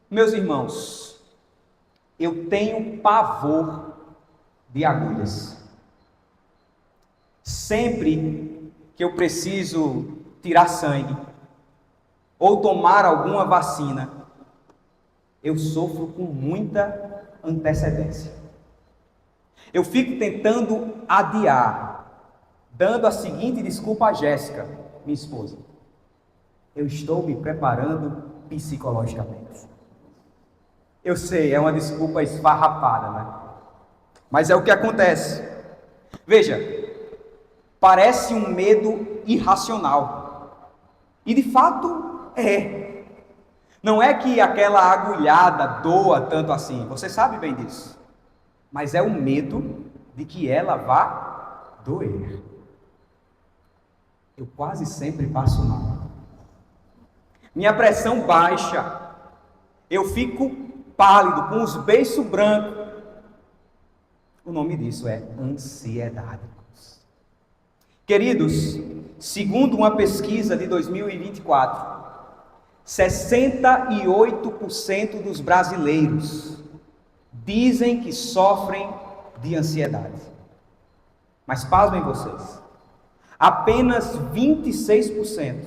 Meus irmãos, eu tenho pavor de agulhas. Sempre que eu preciso tirar sangue ou tomar alguma vacina, eu sofro com muita antecedência. Eu fico tentando adiar, dando a seguinte desculpa a Jéssica, minha esposa: eu estou me preparando psicologicamente. Eu sei, é uma desculpa esfarrapada, né? Mas é o que acontece. Veja, parece um medo irracional. E de fato é. Não é que aquela agulhada doa tanto assim, você sabe bem disso. Mas é o medo de que ela vá doer. Eu quase sempre passo mal. Minha pressão baixa. Eu fico pálido, com os beiços brancos. O nome disso é ansiedade. Queridos, segundo uma pesquisa de 2024, 68% dos brasileiros dizem que sofrem de ansiedade. Mas pasmem vocês, apenas 26%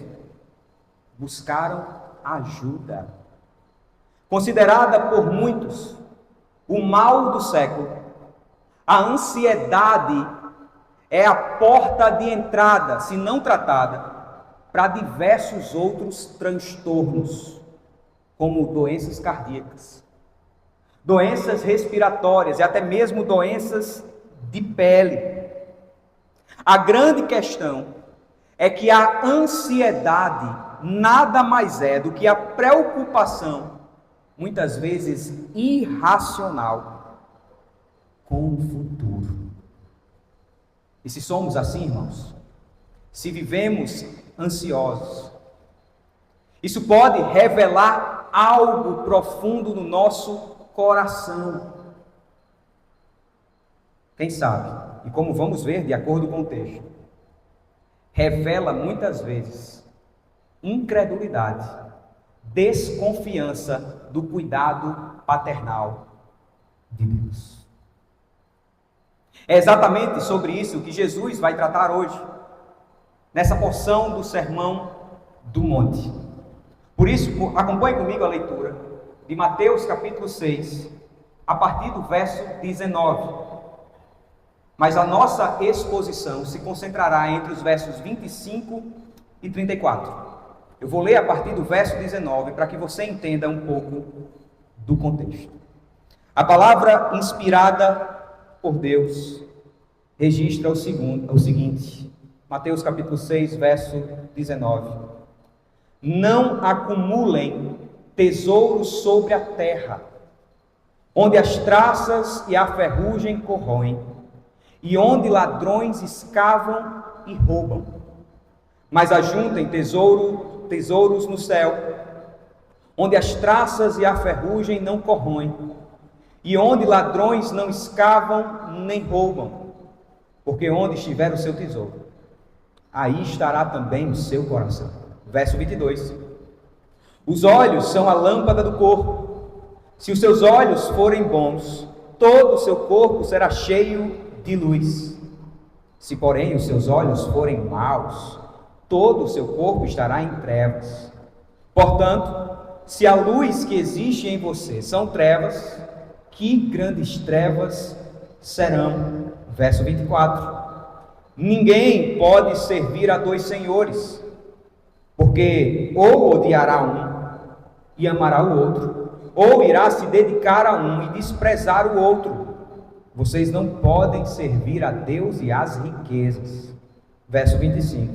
buscaram ajuda. Considerada por muitos o mal do século, a ansiedade é a porta de entrada, se não tratada, para diversos outros transtornos, como doenças cardíacas, doenças respiratórias e até mesmo doenças de pele. A grande questão é que a ansiedade nada mais é do que a preocupação, muitas vezes irracional, com o futuro. E se somos assim, irmãos, se vivemos ansiosos, isso pode revelar algo profundo no nosso coração. Quem sabe, e como vamos ver de acordo com o texto, revela muitas vezes incredulidade, desconfiança do cuidado paternal de Deus. É exatamente sobre isso que Jesus vai tratar hoje, nessa porção do Sermão do Monte. Por isso, acompanhe comigo a leitura de Mateus capítulo 6, a partir do verso 19. Mas a nossa exposição se concentrará entre os versos 25 e 34. Eu vou ler a partir do verso 19 para que você entenda um pouco do contexto. A palavra inspirada por Deus registra o seguinte, Mateus capítulo 6, verso 19. Não acumulem tesouros sobre a terra, onde as traças e a ferrugem corroem, e onde ladrões escavam e roubam. Mas ajuntem tesouros no céu, onde as traças e a ferrugem não corroem, e onde ladrões não escavam nem roubam. Porque onde estiver o seu tesouro, aí estará também o seu coração. Verso 22. Os olhos são a lâmpada do corpo. Se os seus olhos forem bons, todo o seu corpo será cheio de luz. Se, porém, os seus olhos forem maus, todo o seu corpo estará em trevas. Portanto, se a luz que existe em você são trevas, que grandes trevas serão. Verso 24. Ninguém pode servir a dois senhores, porque ou odiará um e amará o outro, ou irá se dedicar a um e desprezar o outro. Vocês não podem servir a Deus e às riquezas. Verso 25.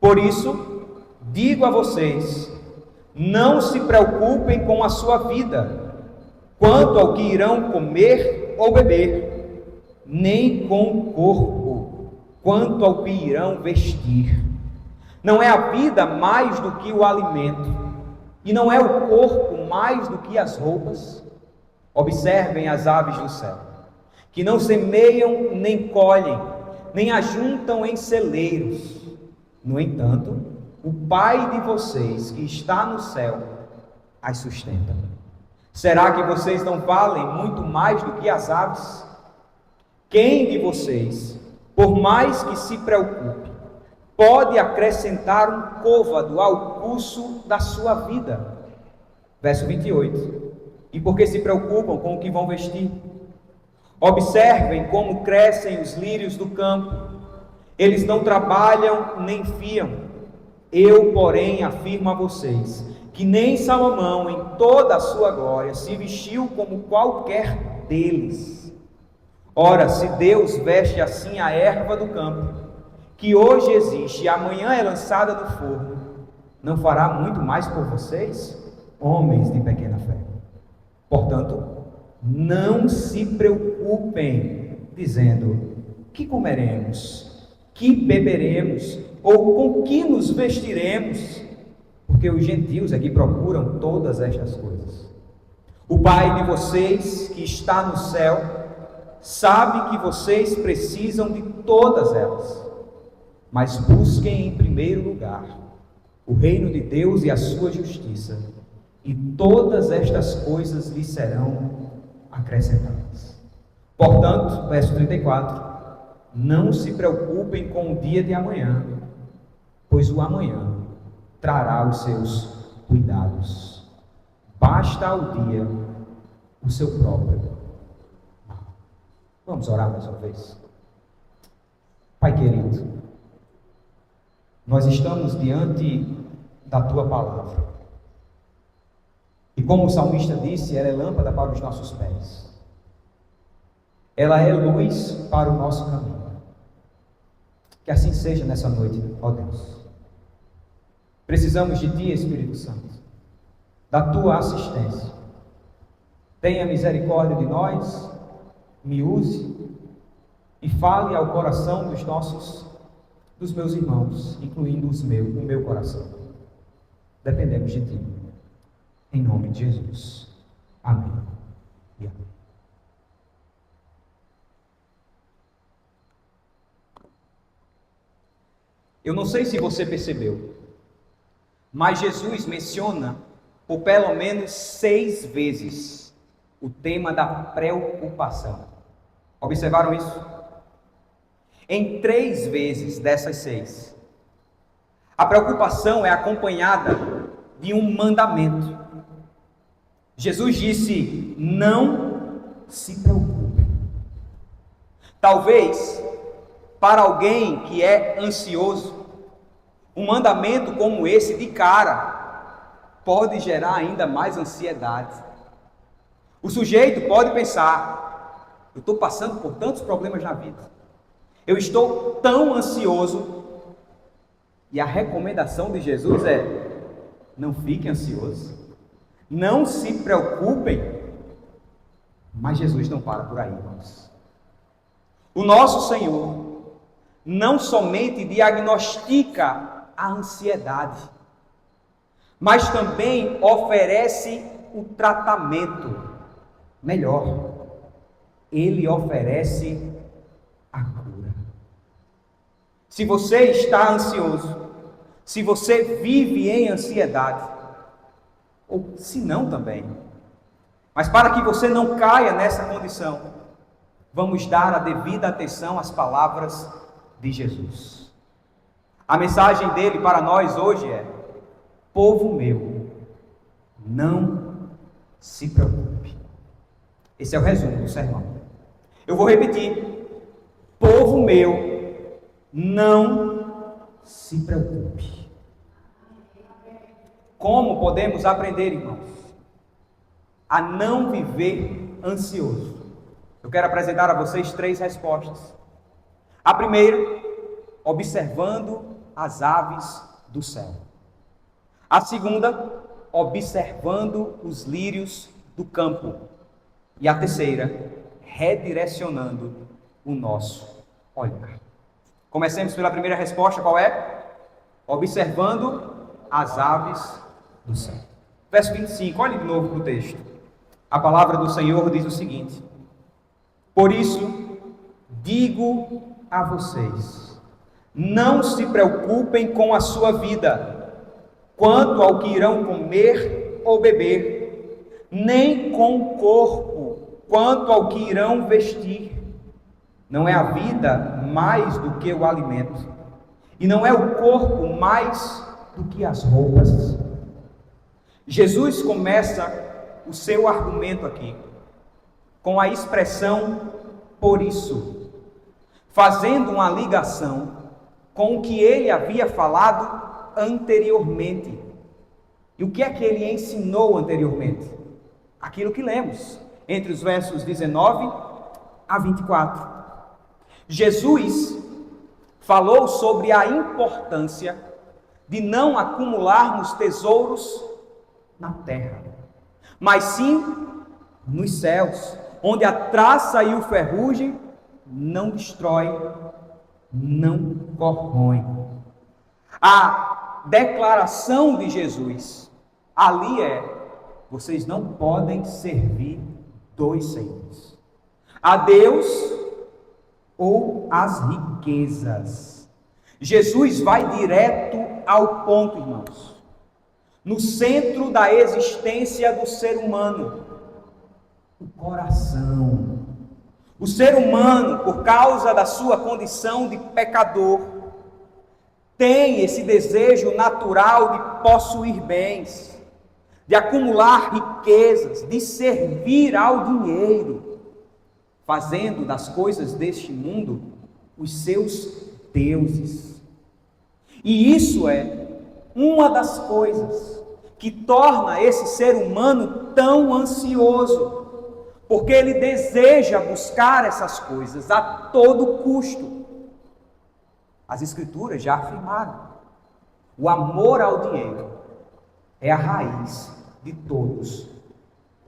Por isso, digo a vocês, não se preocupem com a sua vida, quanto ao que irão comer ou beber, nem com o corpo, quanto ao que irão vestir. Não é a vida mais do que o alimento, e não é o corpo mais do que as roupas? Observem as aves do céu, que não semeiam nem colhem, nem ajuntam em celeiros. No entanto, o Pai de vocês que está no céu as sustenta. Será que vocês não valem muito mais do que as aves? Quem de vocês, por mais que se preocupe, pode acrescentar um côvado ao curso da sua vida? Verso 28. E por que se preocupam com o que vão vestir? Observem como crescem os lírios do campo. Eles não trabalham nem fiam. Eu, porém, afirmo a vocês que nem Salomão, em toda a sua glória, se vestiu como qualquer deles. Ora, se Deus veste assim a erva do campo, que hoje existe e amanhã é lançada no forno, não fará muito mais por vocês, homens de pequena fé? Portanto, não se preocupem, dizendo: que comeremos, que beberemos, ou com que nos vestiremos? Porque os gentios é que procuram todas estas coisas. O Pai de vocês, que está no céu, sabe que vocês precisam de todas elas. Mas busquem em primeiro lugar o reino de Deus e a sua justiça, e todas estas coisas lhes serão acrescentadas. Portanto, verso 34, não se preocupem com o dia de amanhã, pois o amanhã trará os seus cuidados. Basta ao dia o seu próprio mal. Vamos orar mais uma vez. Pai querido, nós estamos diante da Tua palavra. E como o salmista disse, ela é lâmpada para os nossos pés. Ela é luz para o nosso caminho. Que assim seja nessa noite, ó Deus. Precisamos de Ti, Espírito Santo, da Tua assistência. Tenha misericórdia de nós, me use e fale ao coração dos meus irmãos, incluindo o meu coração. Dependemos de Ti. Em nome de Jesus. Amém. E amém. Eu não sei se você percebeu, mas Jesus menciona por pelo menos 6 vezes o tema da preocupação. Observaram isso? Em 3 vezes dessas 6, a preocupação é acompanhada de um mandamento. Jesus disse: não se preocupem. Talvez, para alguém que é ansioso, um mandamento como esse, de cara, pode gerar ainda mais ansiedade. O sujeito pode pensar: eu estou passando por tantos problemas na vida, eu estou tão ansioso, e a recomendação de Jesus é: não fiquem ansiosos, não se preocupem. Mas Jesus não para por aí, irmãos. O nosso Senhor não somente diagnostica a ansiedade, mas também oferece o tratamento melhor. Ele oferece a cura. Se você está ansioso, se você vive em ansiedade, ou se não também, mas para que você não caia nessa condição, vamos dar a devida atenção às palavras de Jesus. A mensagem dele para nós hoje é: povo meu, não se preocupe. Esse é o resumo do sermão. Eu vou repetir: povo meu, não se preocupe. Como podemos aprender, irmãos, a não viver ansioso? Eu quero apresentar a vocês 3 respostas. A primeira, observando as aves do céu. A segunda, observando os lírios do campo. E a terceira, redirecionando o nosso olhar. Comecemos pela primeira resposta, qual é? Observando as aves do céu. Verso 25, olhe de novo para o texto. A palavra do Senhor diz o seguinte: por isso, digo a vocês, não se preocupem com a sua vida, quanto ao que irão comer ou beber, nem com o corpo quanto ao que irão vestir. Não é a vida mais do que o alimento, e não é o corpo mais do que as roupas. Jesus começa o seu argumento aqui com a expressão por isso, fazendo uma ligação com o que ele havia falado anteriormente. E o que é que ele ensinou anteriormente? Aquilo que lemos entre os versos 19 a 24. Jesus falou sobre a importância de não acumularmos tesouros na terra, mas sim nos céus, onde a traça e o ferrugem não destrói, não corroem. A declaração de Jesus ali é: vocês não podem servir dois senhores, a Deus ou as riquezas. Jesus vai direto ao ponto, irmãos. No centro da existência do ser humano, o coração. O ser humano, por causa da sua condição de pecador, tem esse desejo natural de possuir bens, de acumular riquezas, de servir ao dinheiro, fazendo das coisas deste mundo os seus deuses. E isso é uma das coisas que torna esse ser humano tão ansioso, porque ele deseja buscar essas coisas a todo custo. As Escrituras já afirmaram: o amor ao dinheiro é a raiz de todos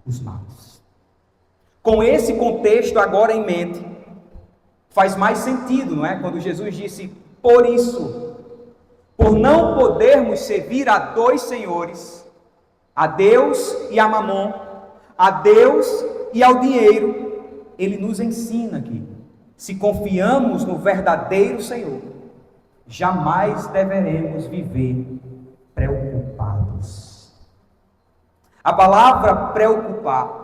os males. Com esse contexto agora em mente, faz mais sentido, não é? Quando Jesus disse: por isso, por não podermos servir a dois senhores, a Deus e a Mamon, a Deus e ao dinheiro, ele nos ensina aqui: se confiamos no verdadeiro Senhor, jamais deveremos viver preocupados. A palavra preocupar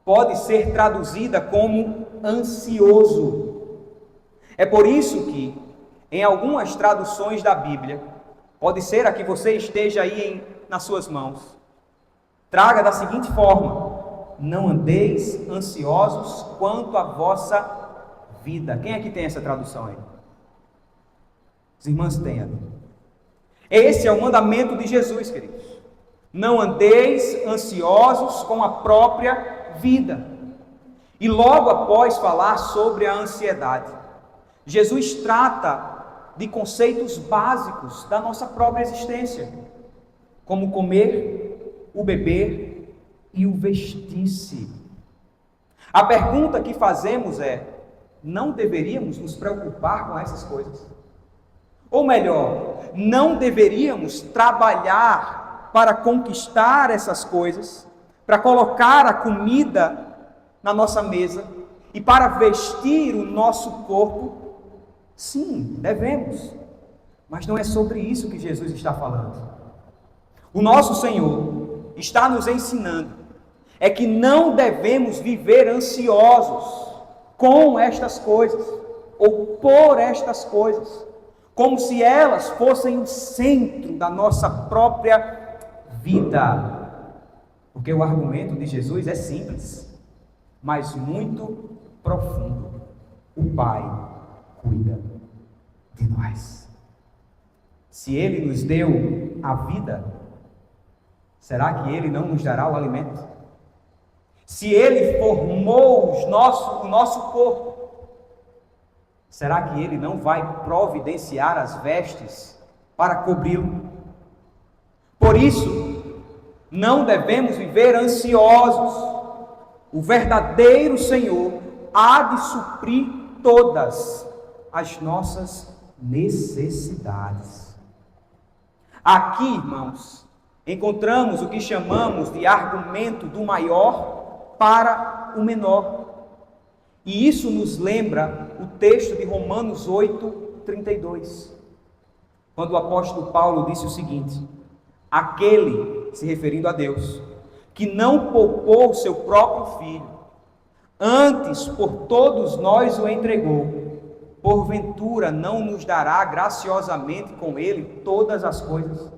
pode ser traduzida como ansioso. É por isso que, em algumas traduções da Bíblia, pode ser a que você esteja aí nas suas mãos, traga da seguinte forma: não andeis ansiosos quanto à vossa vida. Quem é que tem essa tradução aí? As irmãs têm ali. Esse é o mandamento de Jesus, queridos. Não andeis ansiosos com a própria vida. E logo após falar sobre a ansiedade, Jesus trata de conceitos básicos da nossa própria existência, como o comer, o beber e o vestir-se. A pergunta que fazemos é: não deveríamos nos preocupar com essas coisas? Ou melhor, não deveríamos trabalhar para conquistar essas coisas, para colocar a comida na nossa mesa e para vestir o nosso corpo? Sim, devemos. Mas não é sobre isso que Jesus está falando. O nosso Senhor está nos ensinando é que não devemos viver ansiosos com estas coisas ou por estas coisas, como se elas fossem o centro da nossa própria vida. Porque o argumento de Jesus é simples, mas muito profundo. O Pai cuida de nós. Se Ele nos deu a vida, será que Ele não nos dará o alimento? Se Ele formou o nosso corpo, será que Ele não vai providenciar as vestes para cobri-lo? Por isso, não devemos viver ansiosos. O verdadeiro Senhor há de suprir todas as nossas necessidades. Aqui, irmãos, encontramos o que chamamos de argumento do maior para o menor. E isso nos lembra o texto de Romanos 8:32, quando o apóstolo Paulo disse o seguinte: aquele, se referindo a Deus, que não poupou o seu próprio filho, antes por todos nós o entregou, porventura não nos dará graciosamente com ele todas as coisas?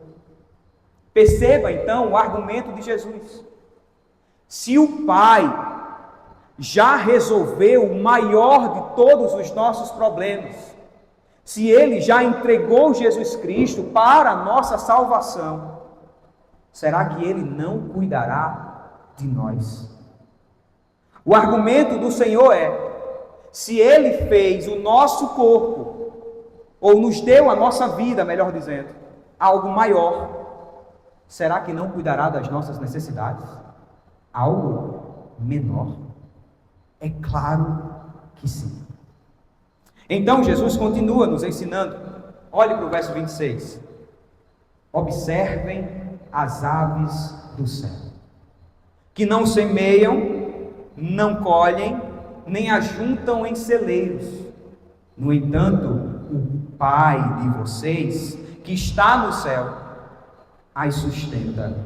Perceba então o argumento de Jesus. Se o Pai já resolveu o maior de todos os nossos problemas, se Ele já entregou Jesus Cristo para a nossa salvação, será que Ele não cuidará de nós? O argumento do Senhor é: se Ele fez o nosso corpo, ou nos deu a nossa vida, melhor dizendo, algo maior, será que não cuidará das nossas necessidades? Algo menor? É claro que sim. Então Jesus continua nos ensinando. Olhe para o verso 26. Observem as aves do céu, que não semeiam, não colhem, nem ajuntam em celeiros. No entanto, o Pai de vocês, que está no céu, as sustenta.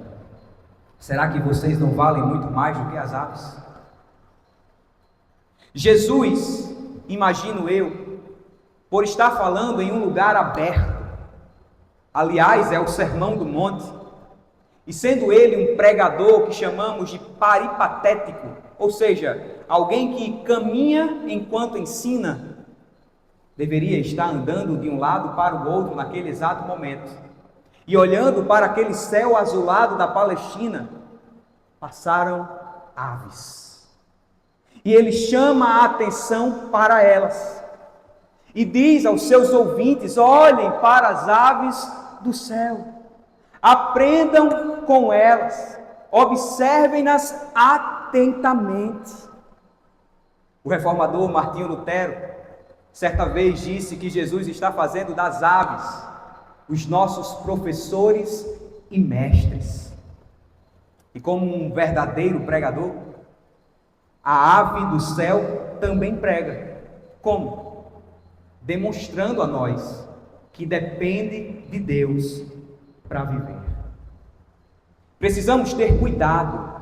Será que vocês não valem muito mais do que as aves? Jesus, imagino eu, por estar falando em um lugar aberto, aliás, é o Sermão do Monte, e sendo ele um pregador que chamamos de peripatético, ou seja, alguém que caminha enquanto ensina, deveria estar andando de um lado para o outro naquele exato momento, e olhando para aquele céu azulado da Palestina, passaram aves. E ele chama a atenção para elas. E diz aos seus ouvintes: olhem para as aves do céu. Aprendam com elas. Observem-nas atentamente. O reformador Martinho Lutero, certa vez disse que Jesus está fazendo das aves os nossos professores e mestres. E como um verdadeiro pregador, a ave do céu também prega. Como? Demonstrando a nós que depende de Deus para viver. Precisamos ter cuidado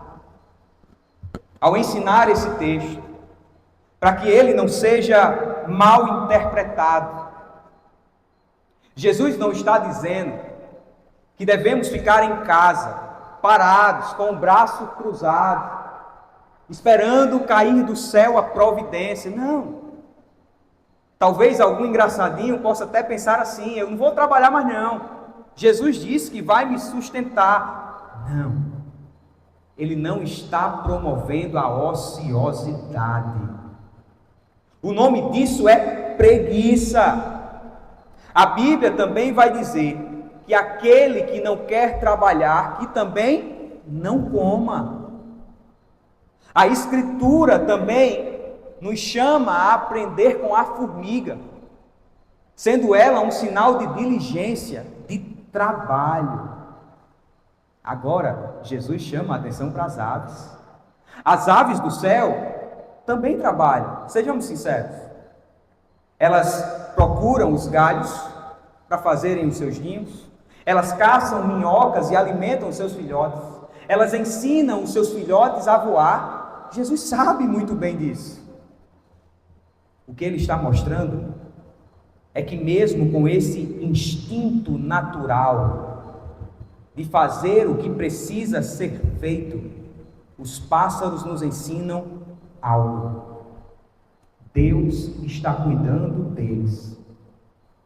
ao ensinar esse texto, para que ele não seja mal interpretado. Jesus não está dizendo que devemos ficar em casa, parados, com o braço cruzado, esperando cair do céu a providência. Não. Talvez algum engraçadinho possa até pensar assim: eu não vou trabalhar mais não. Jesus disse que vai me sustentar. Não. Ele não está promovendo a ociosidade. O nome disso é preguiça. A Bíblia também vai dizer que aquele que não quer trabalhar, que também não coma. A Escritura também nos chama a aprender com a formiga, sendo ela um sinal de diligência, de trabalho. Agora, Jesus chama a atenção para as aves. As aves do céu também trabalham, sejamos sinceros. Elas procuram os galhos para fazerem os seus ninhos, elas caçam minhocas e alimentam os seus filhotes, elas ensinam os seus filhotes a voar. Jesus sabe muito bem disso. O que ele está mostrando é que mesmo com esse instinto natural de fazer o que precisa ser feito, os pássaros nos ensinam algo. Deus está cuidando deles,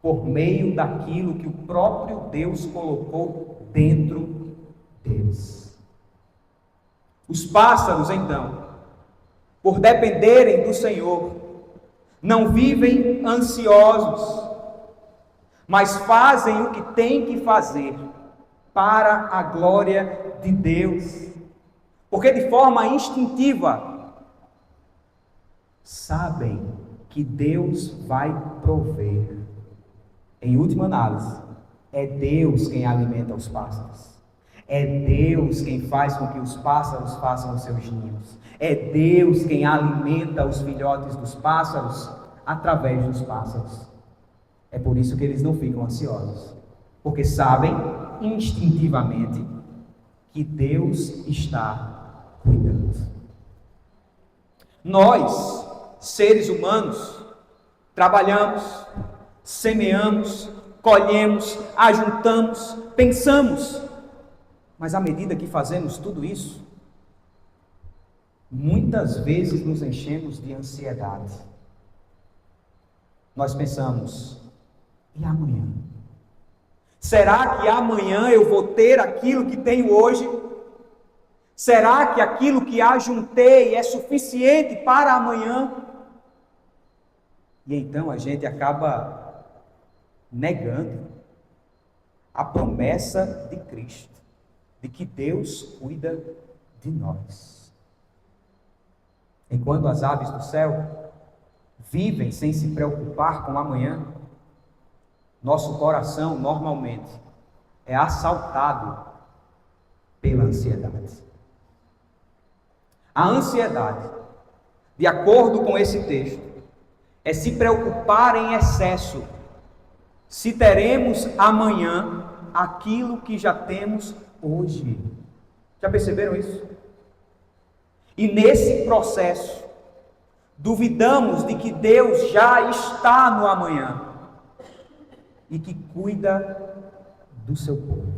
por meio daquilo que o próprio Deus colocou dentro deles. Os pássaros, então, por dependerem do Senhor, não vivem ansiosos, mas fazem o que têm que fazer para a glória de Deus, porque de forma instintiva sabem que Deus vai prover. Em última análise, é Deus quem alimenta os pássaros. É Deus quem faz com que os pássaros façam os seus ninhos. É Deus quem alimenta os filhotes dos pássaros através dos pássaros. É por isso que eles não ficam ansiosos, porque sabem instintivamente que Deus está cuidando. Nós, seres humanos, trabalhamos, semeamos, colhemos, ajuntamos, pensamos, mas à medida que fazemos tudo isso, muitas vezes nos enchemos de ansiedade. Nós pensamos, e amanhã? Será que amanhã eu vou ter aquilo que tenho hoje? Será que aquilo que ajuntei é suficiente para amanhã? E então a gente acaba negando a promessa de Cristo, de que Deus cuida de nós. Enquanto as aves do céu vivem sem se preocupar com amanhã, nosso coração normalmente é assaltado pela ansiedade. A ansiedade, de acordo com esse texto, é se preocupar em excesso se teremos amanhã aquilo que já temos hoje. Já perceberam isso? E nesse processo, duvidamos de que Deus já está no amanhã e que cuida do seu povo.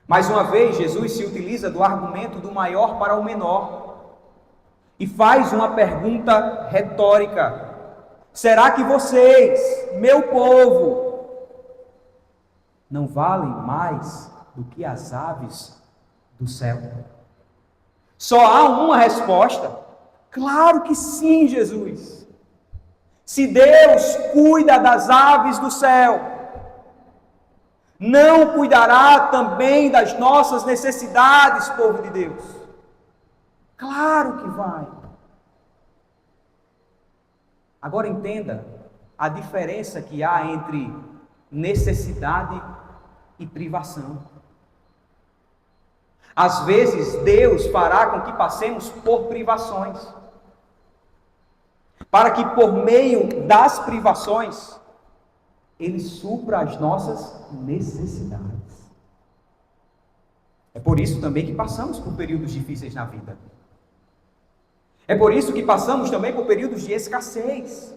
Mais uma vez, Jesus se utiliza do argumento do maior para o menor e faz uma pergunta retórica: será que vocês, meu povo, não valem mais do que as aves do céu? Só há uma resposta: claro que sim, Jesus. Se Deus cuida das aves do céu, não cuidará também das nossas necessidades, povo de Deus? Claro que vai. Agora entenda a diferença que há entre necessidade e privação. Às vezes Deus fará com que passemos por privações, para que por meio das privações Ele supra as nossas necessidades. É por isso também que passamos por períodos difíceis na vida. É por isso que passamos também por períodos de escassez.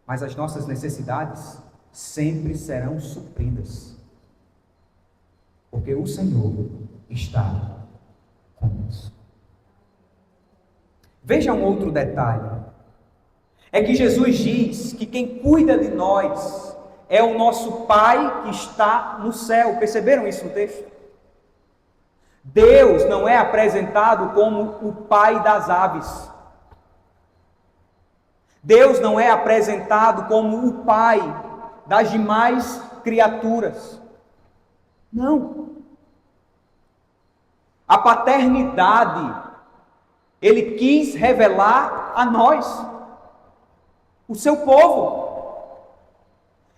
Mas as nossas necessidades sempre serão supridas, porque o Senhor está conosco. Veja um outro detalhe. É que Jesus diz que quem cuida de nós é o nosso Pai que está no céu. Perceberam isso no texto? Deus não é apresentado como o pai das aves. Deus não é apresentado como o pai das demais criaturas. Não. A paternidade Ele quis revelar a nós, o seu povo.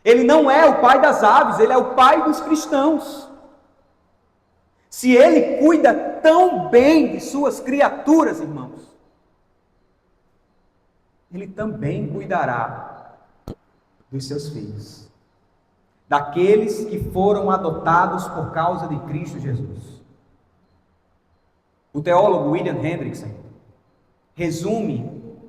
Ele não é o pai das aves, Ele é o pai dos cristãos. Se Ele cuida tão bem de suas criaturas, irmãos, Ele também cuidará dos seus filhos, daqueles que foram adotados por causa de Cristo Jesus. O teólogo William Hendrickson resume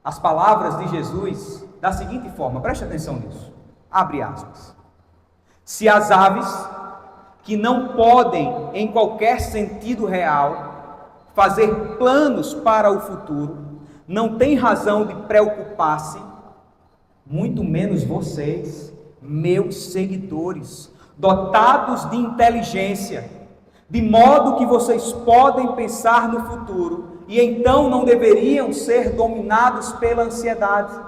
as palavras de Jesus da seguinte forma, preste atenção nisso, abre aspas: se as aves, que não podem, em qualquer sentido real, fazer planos para o futuro, não têm razão de preocupar-se, muito menos vocês, meus seguidores, dotados de inteligência, de modo que vocês podem pensar no futuro, e então não deveriam ser dominados pela ansiedade.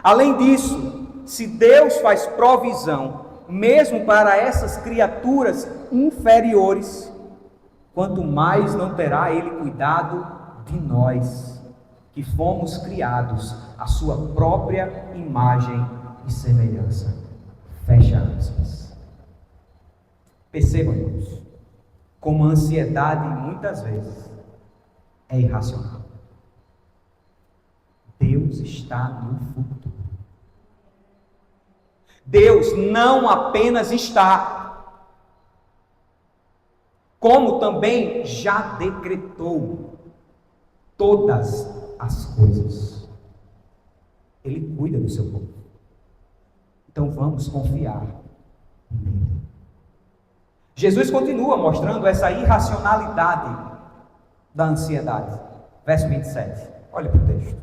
Além disso, se Deus faz provisão, mesmo para essas criaturas inferiores, quanto mais não terá Ele cuidado de nós, que fomos criados à sua própria imagem e semelhança. Fecha aspas. Percebam, irmãos, como a ansiedade muitas vezes é irracional. Deus está no futuro. Deus não apenas está, como também já decretou todas as coisas. Ele cuida do seu povo. Então vamos confiar nele. Jesus continua mostrando essa irracionalidade da ansiedade. Verso 27. Olha para o texto.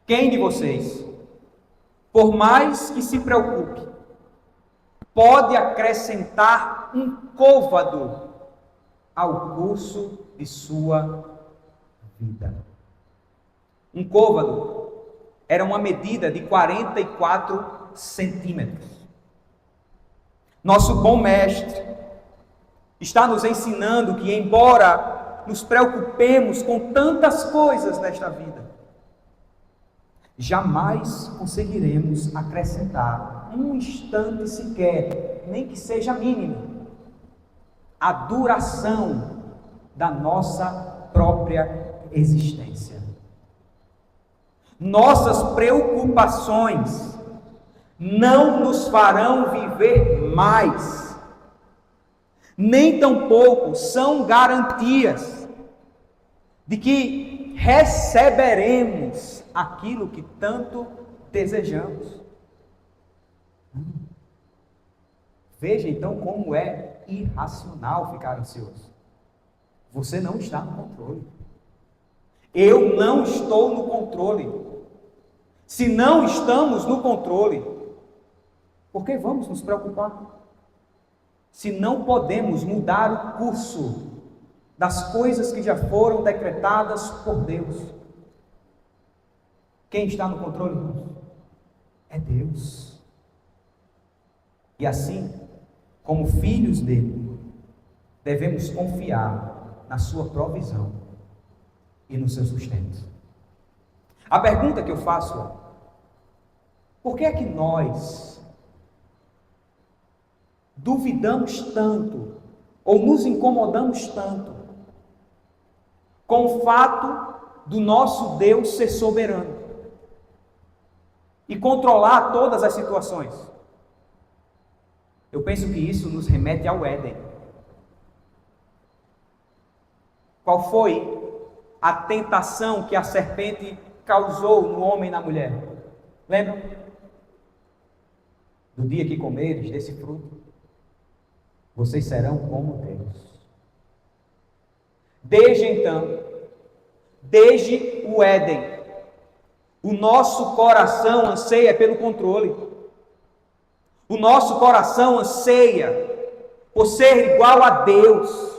Quem de vocês, por mais que se preocupe, pode acrescentar um côvado ao curso de sua vida? Um côvado era uma medida de 44 centímetros. Nosso bom mestre está nos ensinando que, embora nos preocupemos com tantas coisas nesta vida, jamais conseguiremos acrescentar um instante sequer, nem que seja mínimo, a duração da nossa própria existência. Nossas preocupações não nos farão viver mais, nem tampouco são garantias de que receberemos aquilo que tanto desejamos. Veja então como é irracional ficar ansioso. Você não está no controle. Eu não estou no controle. Se não estamos no controle, por que vamos nos preocupar? Se não podemos mudar o curso das coisas que já foram decretadas por Deus. Quem está no controle, irmãos? É Deus. E assim, como filhos dele, devemos confiar na sua provisão e no seu sustento. A pergunta que eu faço é: por que é que nós duvidamos tanto, ou nos incomodamos tanto, com o fato do nosso Deus ser soberano e controlar todas as situações? Eu penso que isso nos remete ao Éden. Qual foi a tentação que a serpente causou no homem e na mulher? Lembram? No dia que comeres desse fruto, vocês serão como Deus. Desde então, desde o Éden, o nosso coração anseia pelo controle. O nosso coração anseia por ser igual a Deus.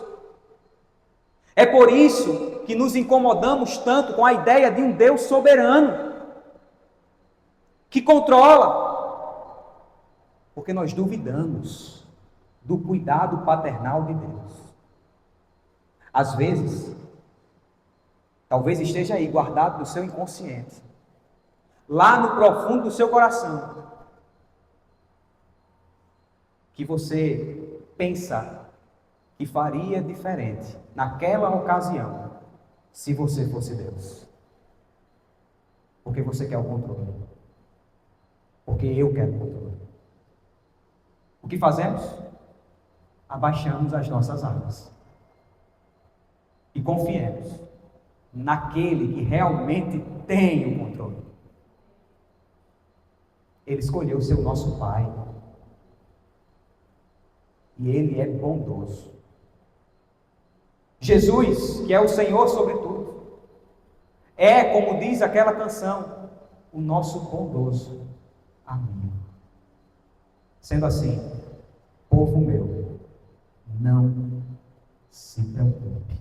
É por isso que nos incomodamos tanto com a ideia de um Deus soberano, que controla, porque nós duvidamos do cuidado paternal de Deus. Às vezes, talvez esteja aí guardado no seu inconsciente, lá no profundo do seu coração, que você pensa que faria diferente naquela ocasião, se você fosse Deus. Porque você quer o controle. Porque eu quero o controle. O que fazemos? Abaixamos as nossas armas e confiemos naquele que realmente tem o controle. Ele escolheu ser o nosso Pai e Ele é bondoso. Jesus, que é o Senhor sobre tudo, é, como diz aquela canção, o nosso bondoso amigo. Sendo assim, povo meu, não se preocupe.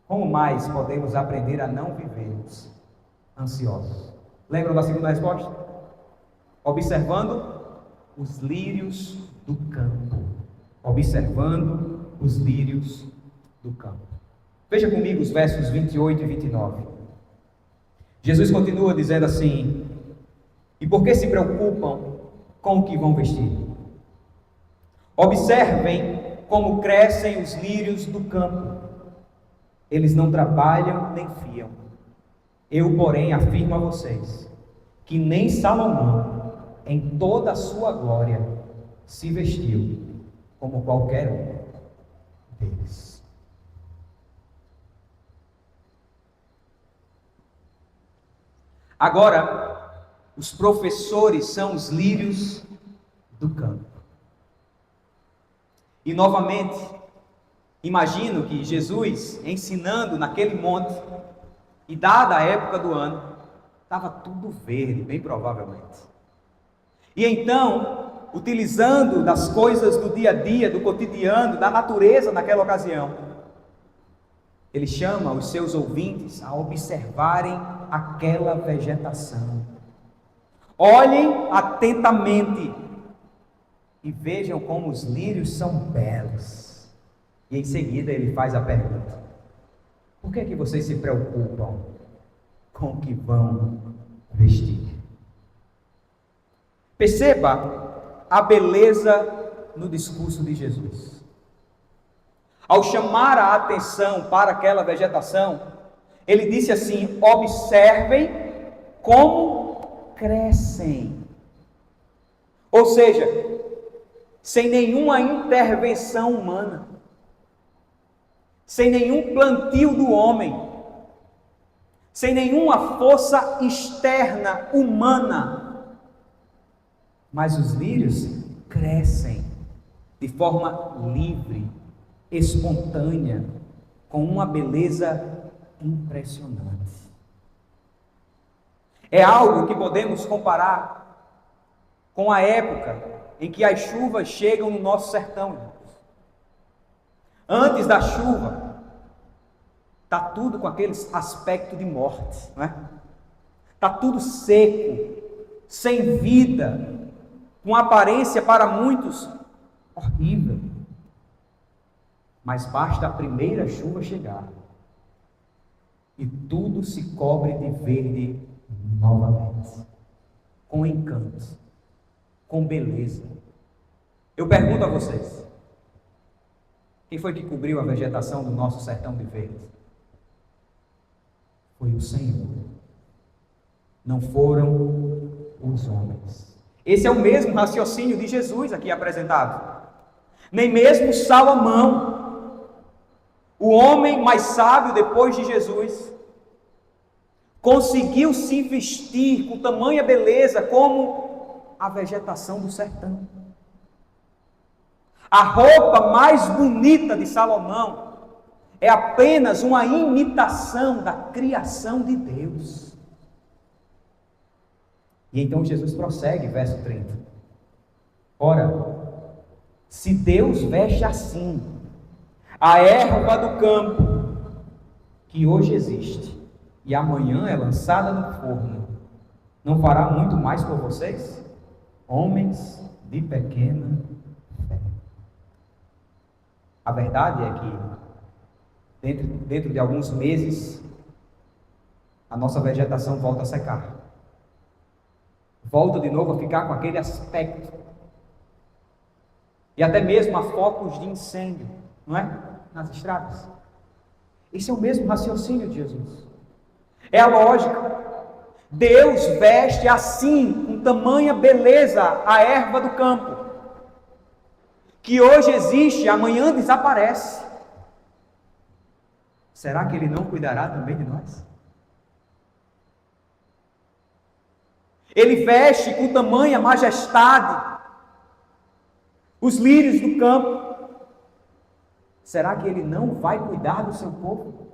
Como mais podemos aprender a não vivermos ansiosos? Lembram da segunda resposta? Observando os lírios do campo. Observando os lírios do campo. Veja comigo os versos 28 e 29. Jesus continua dizendo assim: e por que se preocupam com o que vão vestir? Observem como crescem os lírios do campo. Eles não trabalham nem fiam. Eu, porém, afirmo a vocês que nem Salomão, em toda a sua glória, se vestiu como qualquer um deles. Agora, os professores são os lírios do campo. E novamente, imagino que Jesus, ensinando naquele monte, e dada a época do ano, estava tudo verde, bem provavelmente. E então, utilizando das coisas do dia a dia, do cotidiano, da natureza naquela ocasião, ele chama os seus ouvintes a observarem aquela vegetação. Olhem atentamente e vejam como os lírios são belos. E em seguida ele faz a pergunta: por que é que vocês se preocupam com o que vão vestir? Perceba a beleza no discurso de Jesus. Ao chamar a atenção para aquela vegetação, ele disse assim: observem como crescem. Ou seja, sem nenhuma intervenção humana, sem nenhum plantio do homem, sem nenhuma força externa humana, mas os lírios crescem de forma livre, espontânea, com uma beleza impressionante. É algo que podemos comparar com a época em que as chuvas chegam no nosso sertão, irmãos. Antes da chuva, está tudo com aquele aspecto de morte, não é? Está tudo seco, sem vida, com aparência para muitos horrível. Mas basta a primeira chuva chegar e tudo se cobre de verde novamente, com encanto, com beleza. Eu pergunto a vocês: quem foi que cobriu a vegetação do nosso sertão de verde? Foi o Senhor. Não foram os homens. Esse é o mesmo raciocínio de Jesus aqui apresentado. Nem mesmo Salomão, o homem mais sábio depois de Jesus, conseguiu se vestir com tamanha beleza como a vegetação do sertão. A roupa mais bonita de Salomão é apenas uma imitação da criação de Deus. E então Jesus prossegue, verso 30. Ora, se Deus veste assim a erva do campo, que hoje existe e amanhã é lançada no forno, não fará muito mais por vocês, homens de pequena fé? A verdade é que dentro de alguns meses a nossa vegetação volta a secar, volta de novo a ficar com aquele aspecto, e até mesmo a focos de incêndio, não é? Nas estradas. Esse é o mesmo raciocínio de Jesus. É a lógica. Deus veste assim, com tamanha beleza, a erva do campo, que hoje existe, amanhã desaparece. Será que Ele não cuidará também de nós? Ele veste com tamanha majestade os lírios do campo. Será que Ele não vai cuidar do seu povo?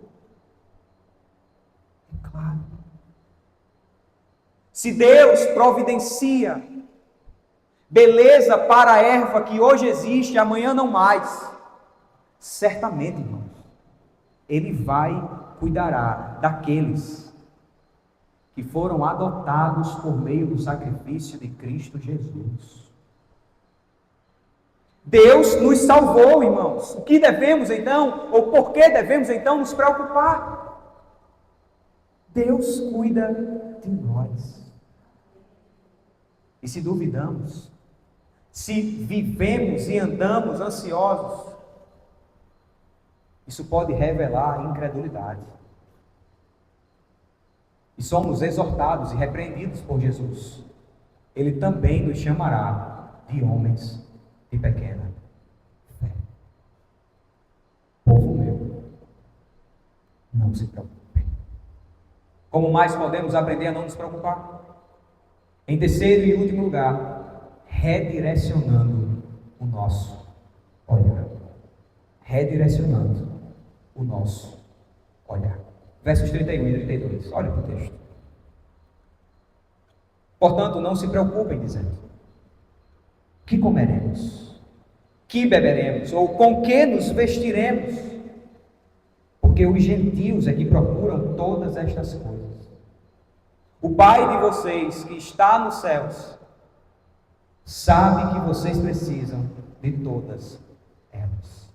É claro. Se Deus providencia beleza para a erva que hoje existe, amanhã não mais, certamente, irmãos, Ele cuidará daqueles que foram adotados por meio do sacrifício de Cristo Jesus. Deus nos salvou, irmãos. O que devemos então, ou por que devemos então nos preocupar? Deus cuida de nós. E se duvidamos, se vivemos e andamos ansiosos, isso pode revelar incredulidade. E somos exortados e repreendidos por Jesus. Ele também nos chamará de homens de pequena fé. não se preocupem. Como mais podemos aprender a não nos preocupar? Em terceiro e último lugar, redirecionando o nosso olhar. Redirecionando o nosso olhar. Versos 31 e 32. Olha para o texto. Portanto, não se preocupem, dizendo: que comeremos? Que beberemos? Ou com que nos vestiremos? Porque os gentios é que procuram todas estas coisas. O Pai de vocês, que está nos céus, sabe que vocês precisam de todas elas.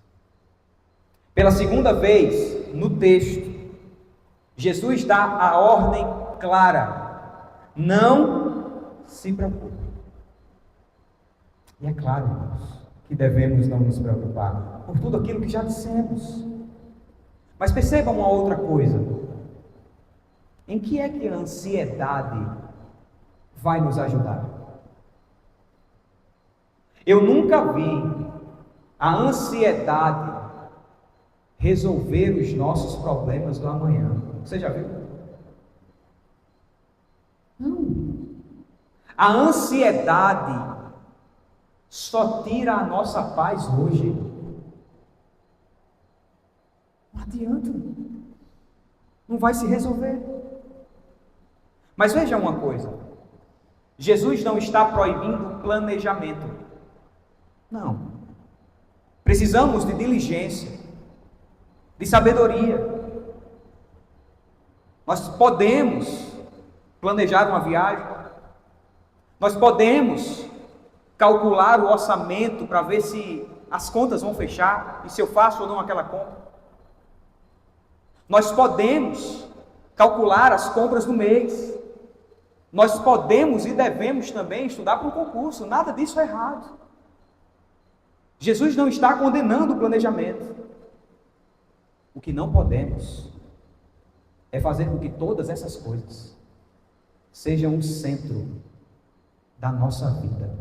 Pela segunda vez, no texto, Jesus dá a ordem clara: não se preocupe. E é claro, irmãos, que devemos não nos preocupar por tudo aquilo que já dissemos. Mas percebam uma outra coisa: em que é que a ansiedade vai nos ajudar? Eu nunca vi a ansiedade resolver os nossos problemas do amanhã. Você já viu? Não. A ansiedade só tira a nossa paz hoje. Não adianta. Não vai se resolver. Mas veja uma coisa: Jesus não está proibindo planejamento. Não. Precisamos de diligência, de sabedoria. Nós podemos planejar uma viagem. Nós podemos calcular o orçamento para ver se as contas vão fechar e se eu faço ou não aquela compra. Nós podemos calcular as compras do mês. Nós podemos e devemos também estudar para um concurso. Nada disso é errado. Jesus não está condenando o planejamento. O que não podemos é fazer com que todas essas coisas sejam o centro da nossa vida,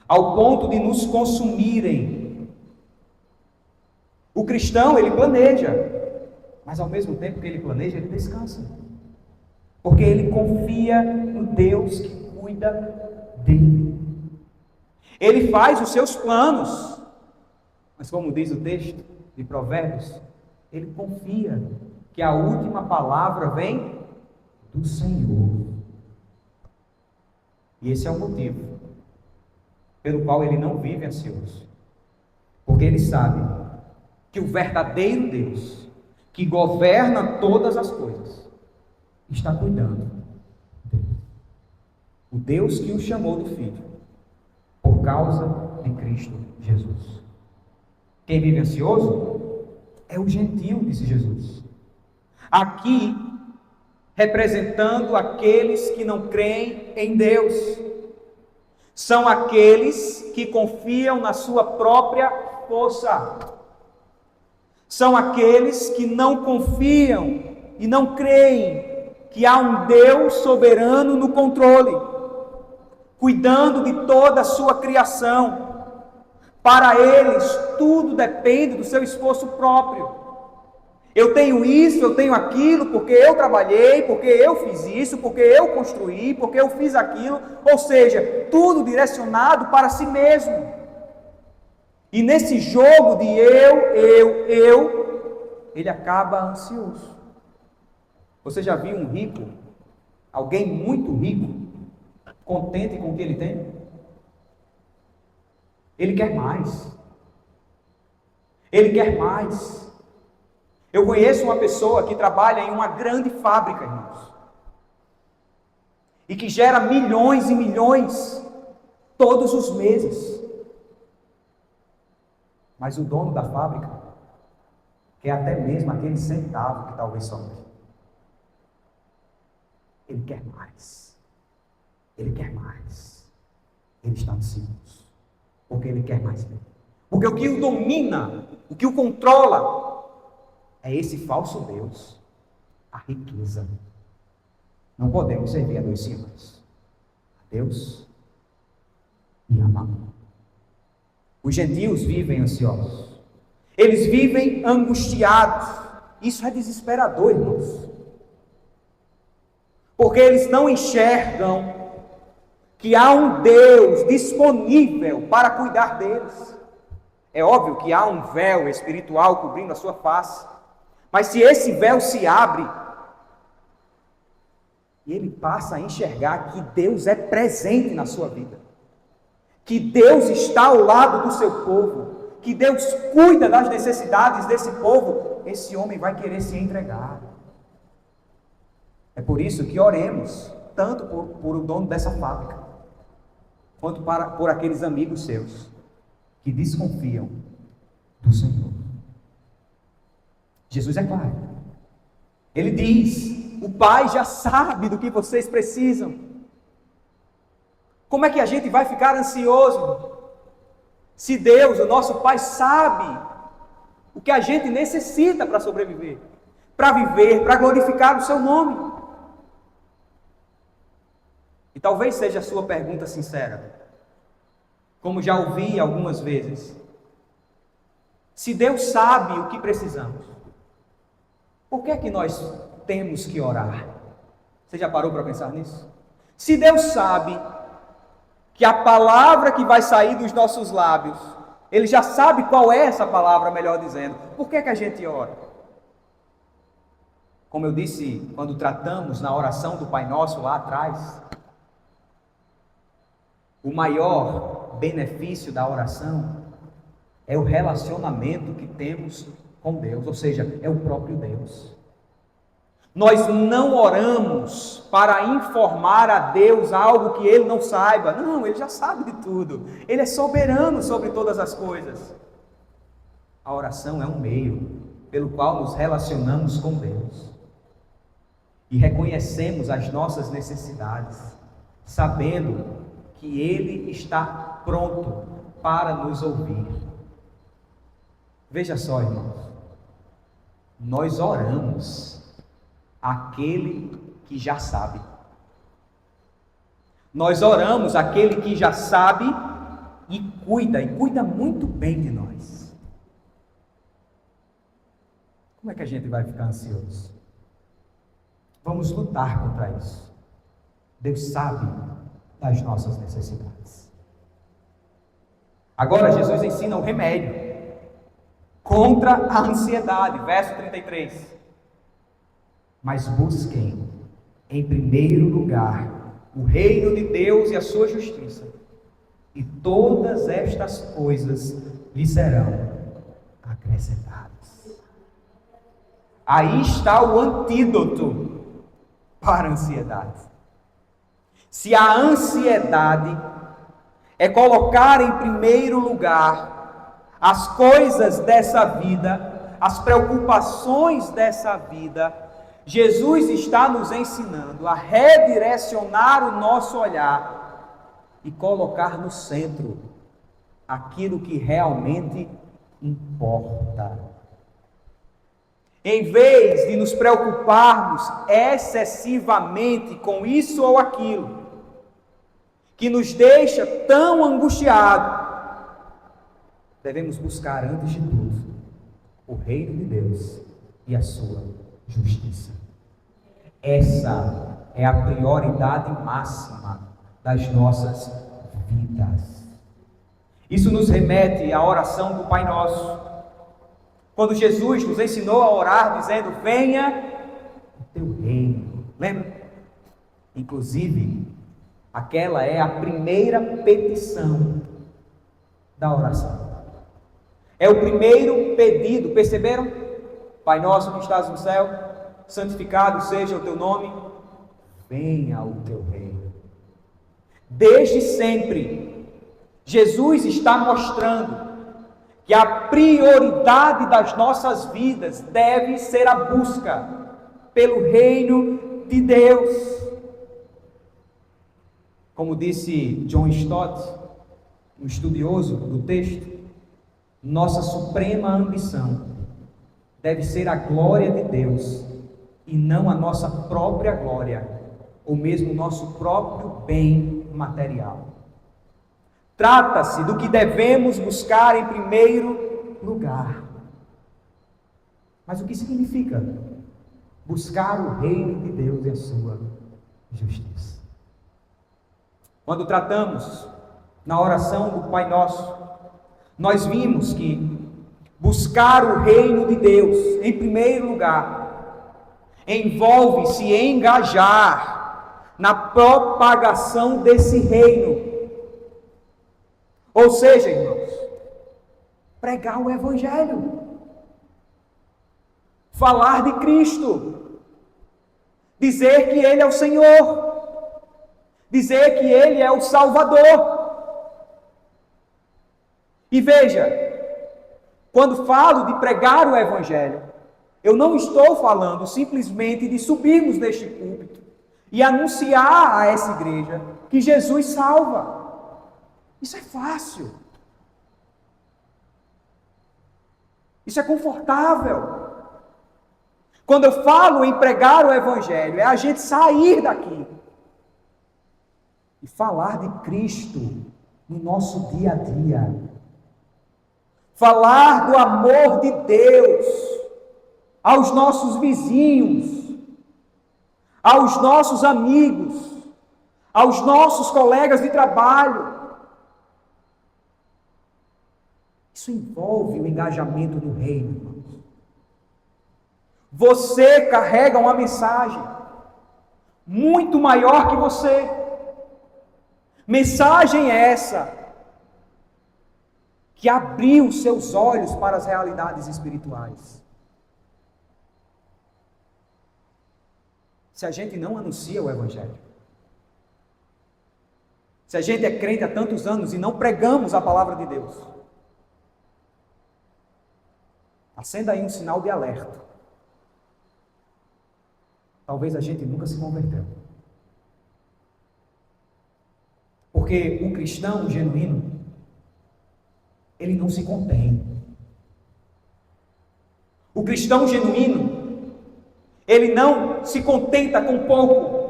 ao ponto de nos consumirem. O cristão, ele planeja, mas ao mesmo tempo que ele planeja, ele descansa, porque ele confia no Deus que cuida dele. Ele faz os seus planos, mas como diz o texto de Provérbios, ele confia que a última palavra vem do Senhor. E esse é o motivo pelo qual ele não vive ansioso, porque ele sabe que o verdadeiro Deus, que governa todas as coisas, está cuidando dele. O Deus que o chamou do Filho, por causa de Cristo Jesus. Quem vive ansioso é o gentio, disse Jesus. Aqui, representando aqueles que não creem em Deus, são aqueles que confiam na sua própria força, são aqueles que não confiam e não creem que há um Deus soberano no controle, cuidando de toda a sua criação. Para eles, tudo depende do seu esforço próprio. Eu tenho isso, eu tenho aquilo, porque eu trabalhei, porque eu fiz isso, porque eu construí, porque eu fiz aquilo. Ou seja, tudo direcionado para si mesmo. E nesse jogo de eu, ele acaba ansioso. Você já viu um rico, alguém muito rico, contente com o que ele tem? Ele quer mais. Ele quer mais. Eu conheço uma pessoa que trabalha em uma grande fábrica, irmãos, e que gera milhões e milhões todos os meses. Mas o dono da fábrica quer até mesmo aquele centavo que talvez sobre. Ele quer mais. Ele quer mais. Ele está ansioso, porque ele quer mais bem. Porque o que o domina, o que o controla, é esse falso Deus, a riqueza. Não podemos servir a dois senhores, a Deus e a Mamon. Os gentios vivem ansiosos, eles vivem angustiados, Isso é desesperador, irmãos. Porque eles não enxergam que há um Deus disponível para cuidar deles. É óbvio que há um véu espiritual cobrindo a sua face, mas se esse véu se abre, e ele passa a enxergar que Deus é presente na sua vida, que Deus está ao lado do seu povo, que Deus cuida das necessidades desse povo, esse homem vai querer se entregar. É por isso que oremos, tanto por o dono dessa fábrica, quanto por aqueles amigos seus, que desconfiam do Senhor. Jesus é claro. Ele diz: o Pai já sabe do que vocês precisam. Como é que a gente vai ficar ansioso se Deus, o nosso Pai, sabe o que a gente necessita para sobreviver, para viver, para glorificar o seu nome? E talvez seja a sua pergunta sincera, como já ouvi algumas vezes: se Deus sabe o que precisamos, por que é que nós temos que orar? Você já parou para pensar nisso? Se Deus sabe que a palavra que vai sair dos nossos lábios, Ele já sabe qual é essa palavra, melhor dizendo, por que é que a gente ora? Como eu disse quando tratamos na oração do Pai Nosso lá atrás, o maior benefício da oração é o relacionamento que temos com Deus, ou seja, é o próprio Deus. Nós não oramos para informar a Deus algo que Ele não saiba. Não, Ele já sabe de tudo. Ele é soberano sobre todas as coisas. A oração é um meio pelo qual nos relacionamos com Deus e reconhecemos as nossas necessidades, sabendo que Ele está pronto para nos ouvir. Veja só, irmãos, nós oramos aquele que já sabe. Nós oramos aquele que já sabe e cuida muito bem de nós. Como é que a gente vai ficar ansioso? Vamos lutar contra isso. Deus sabe das nossas necessidades. Agora Jesus ensina o remédio contra a ansiedade, verso 33. Mas busquem em primeiro lugar o reino de Deus e a sua justiça, e todas estas coisas lhe serão acrescentadas. Aí está o antídoto para a ansiedade. Se a ansiedade é colocar em primeiro lugar as coisas dessa vida, as preocupações dessa vida, Jesus está nos ensinando a redirecionar o nosso olhar e colocar no centro aquilo que realmente importa. Em vez de nos preocuparmos excessivamente com isso ou aquilo, que nos deixa tão angustiados, devemos buscar antes de tudo o reino de Deus e a sua justiça. Essa é a prioridade máxima das nossas vidas. Isso nos remete à oração do Pai Nosso, quando Jesus nos ensinou a orar dizendo: venha o teu reino. Lembra? Inclusive, aquela é a primeira petição da oração. É o primeiro pedido, perceberam? Pai nosso que estás no céu, santificado seja o teu nome, venha o teu reino. Desde sempre, Jesus está mostrando que a prioridade das nossas vidas deve ser a busca pelo reino de Deus. Como disse John Stott, um estudioso do texto, nossa suprema ambição deve ser a glória de Deus e não a nossa própria glória, ou mesmo o nosso próprio bem material. Trata-se do que devemos buscar em primeiro lugar. Mas o que significa buscar o reino de Deus e a sua justiça? Quando tratamos na oração do Pai Nosso, nós vimos que buscar o reino de Deus, em primeiro lugar, envolve-se engajar na propagação desse reino. Ou seja, irmãos, pregar o Evangelho, falar de Cristo, dizer que Ele é o Senhor, dizer que Ele é o Salvador. E veja, quando falo de pregar o Evangelho, eu não estou falando simplesmente de subirmos neste púlpito e anunciar a essa igreja que Jesus salva. Isso é fácil. Isso é confortável. Quando eu falo em pregar o Evangelho, é a gente sair daqui e falar de Cristo no nosso dia a dia. Falar do amor de Deus aos nossos vizinhos, aos nossos amigos, aos nossos colegas de trabalho. Isso envolve o engajamento no reino, irmãos. Você carrega uma mensagem muito maior que você. Mensagem essa que abriu seus olhos para as realidades espirituais. Se a gente não anuncia o Evangelho, se a gente é crente há tantos anos e não pregamos a palavra de Deus, acenda aí um sinal de alerta. Talvez a gente nunca se converteu. Porque o cristão genuíno, ele não se contém. O cristão genuíno, ele não se contenta com pouco.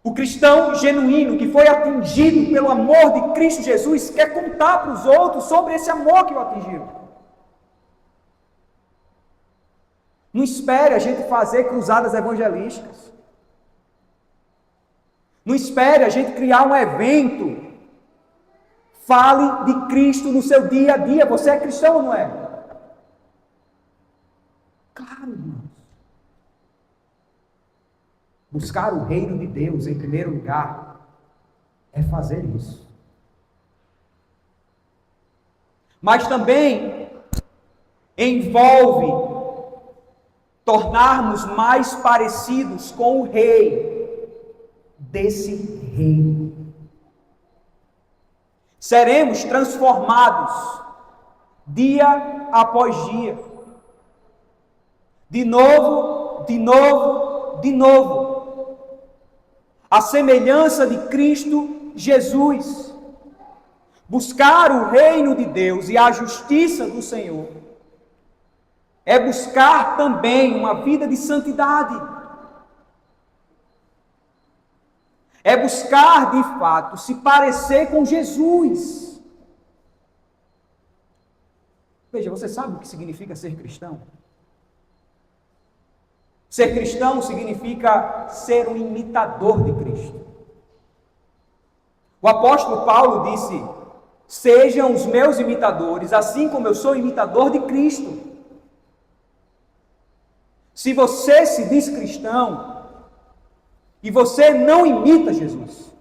O cristão genuíno que foi atingido pelo amor de Cristo Jesus quer contar para os outros sobre esse amor que o atingiu. Não espere a gente fazer cruzadas evangelísticas. Não espere a gente criar um evento. Fale de Cristo no seu dia a dia. Você é cristão ou não é? Claro, irmãos. Buscar o reino de Deus em primeiro lugar é fazer isso. Mas também envolve tornarmos mais parecidos com o rei desse reino. Seremos transformados dia após dia. De novo, de novo, de novo. A semelhança de Cristo Jesus. Buscar o reino de Deus e a justiça do Senhor é buscar também uma vida de santidade. É buscar, de fato, se parecer com Jesus. Veja, você sabe o que significa ser cristão? Ser cristão significa ser um imitador de Cristo. O apóstolo Paulo disse: sejam os meus imitadores, assim como eu sou imitador de Cristo. Se você se diz cristão e você não imita Jesus,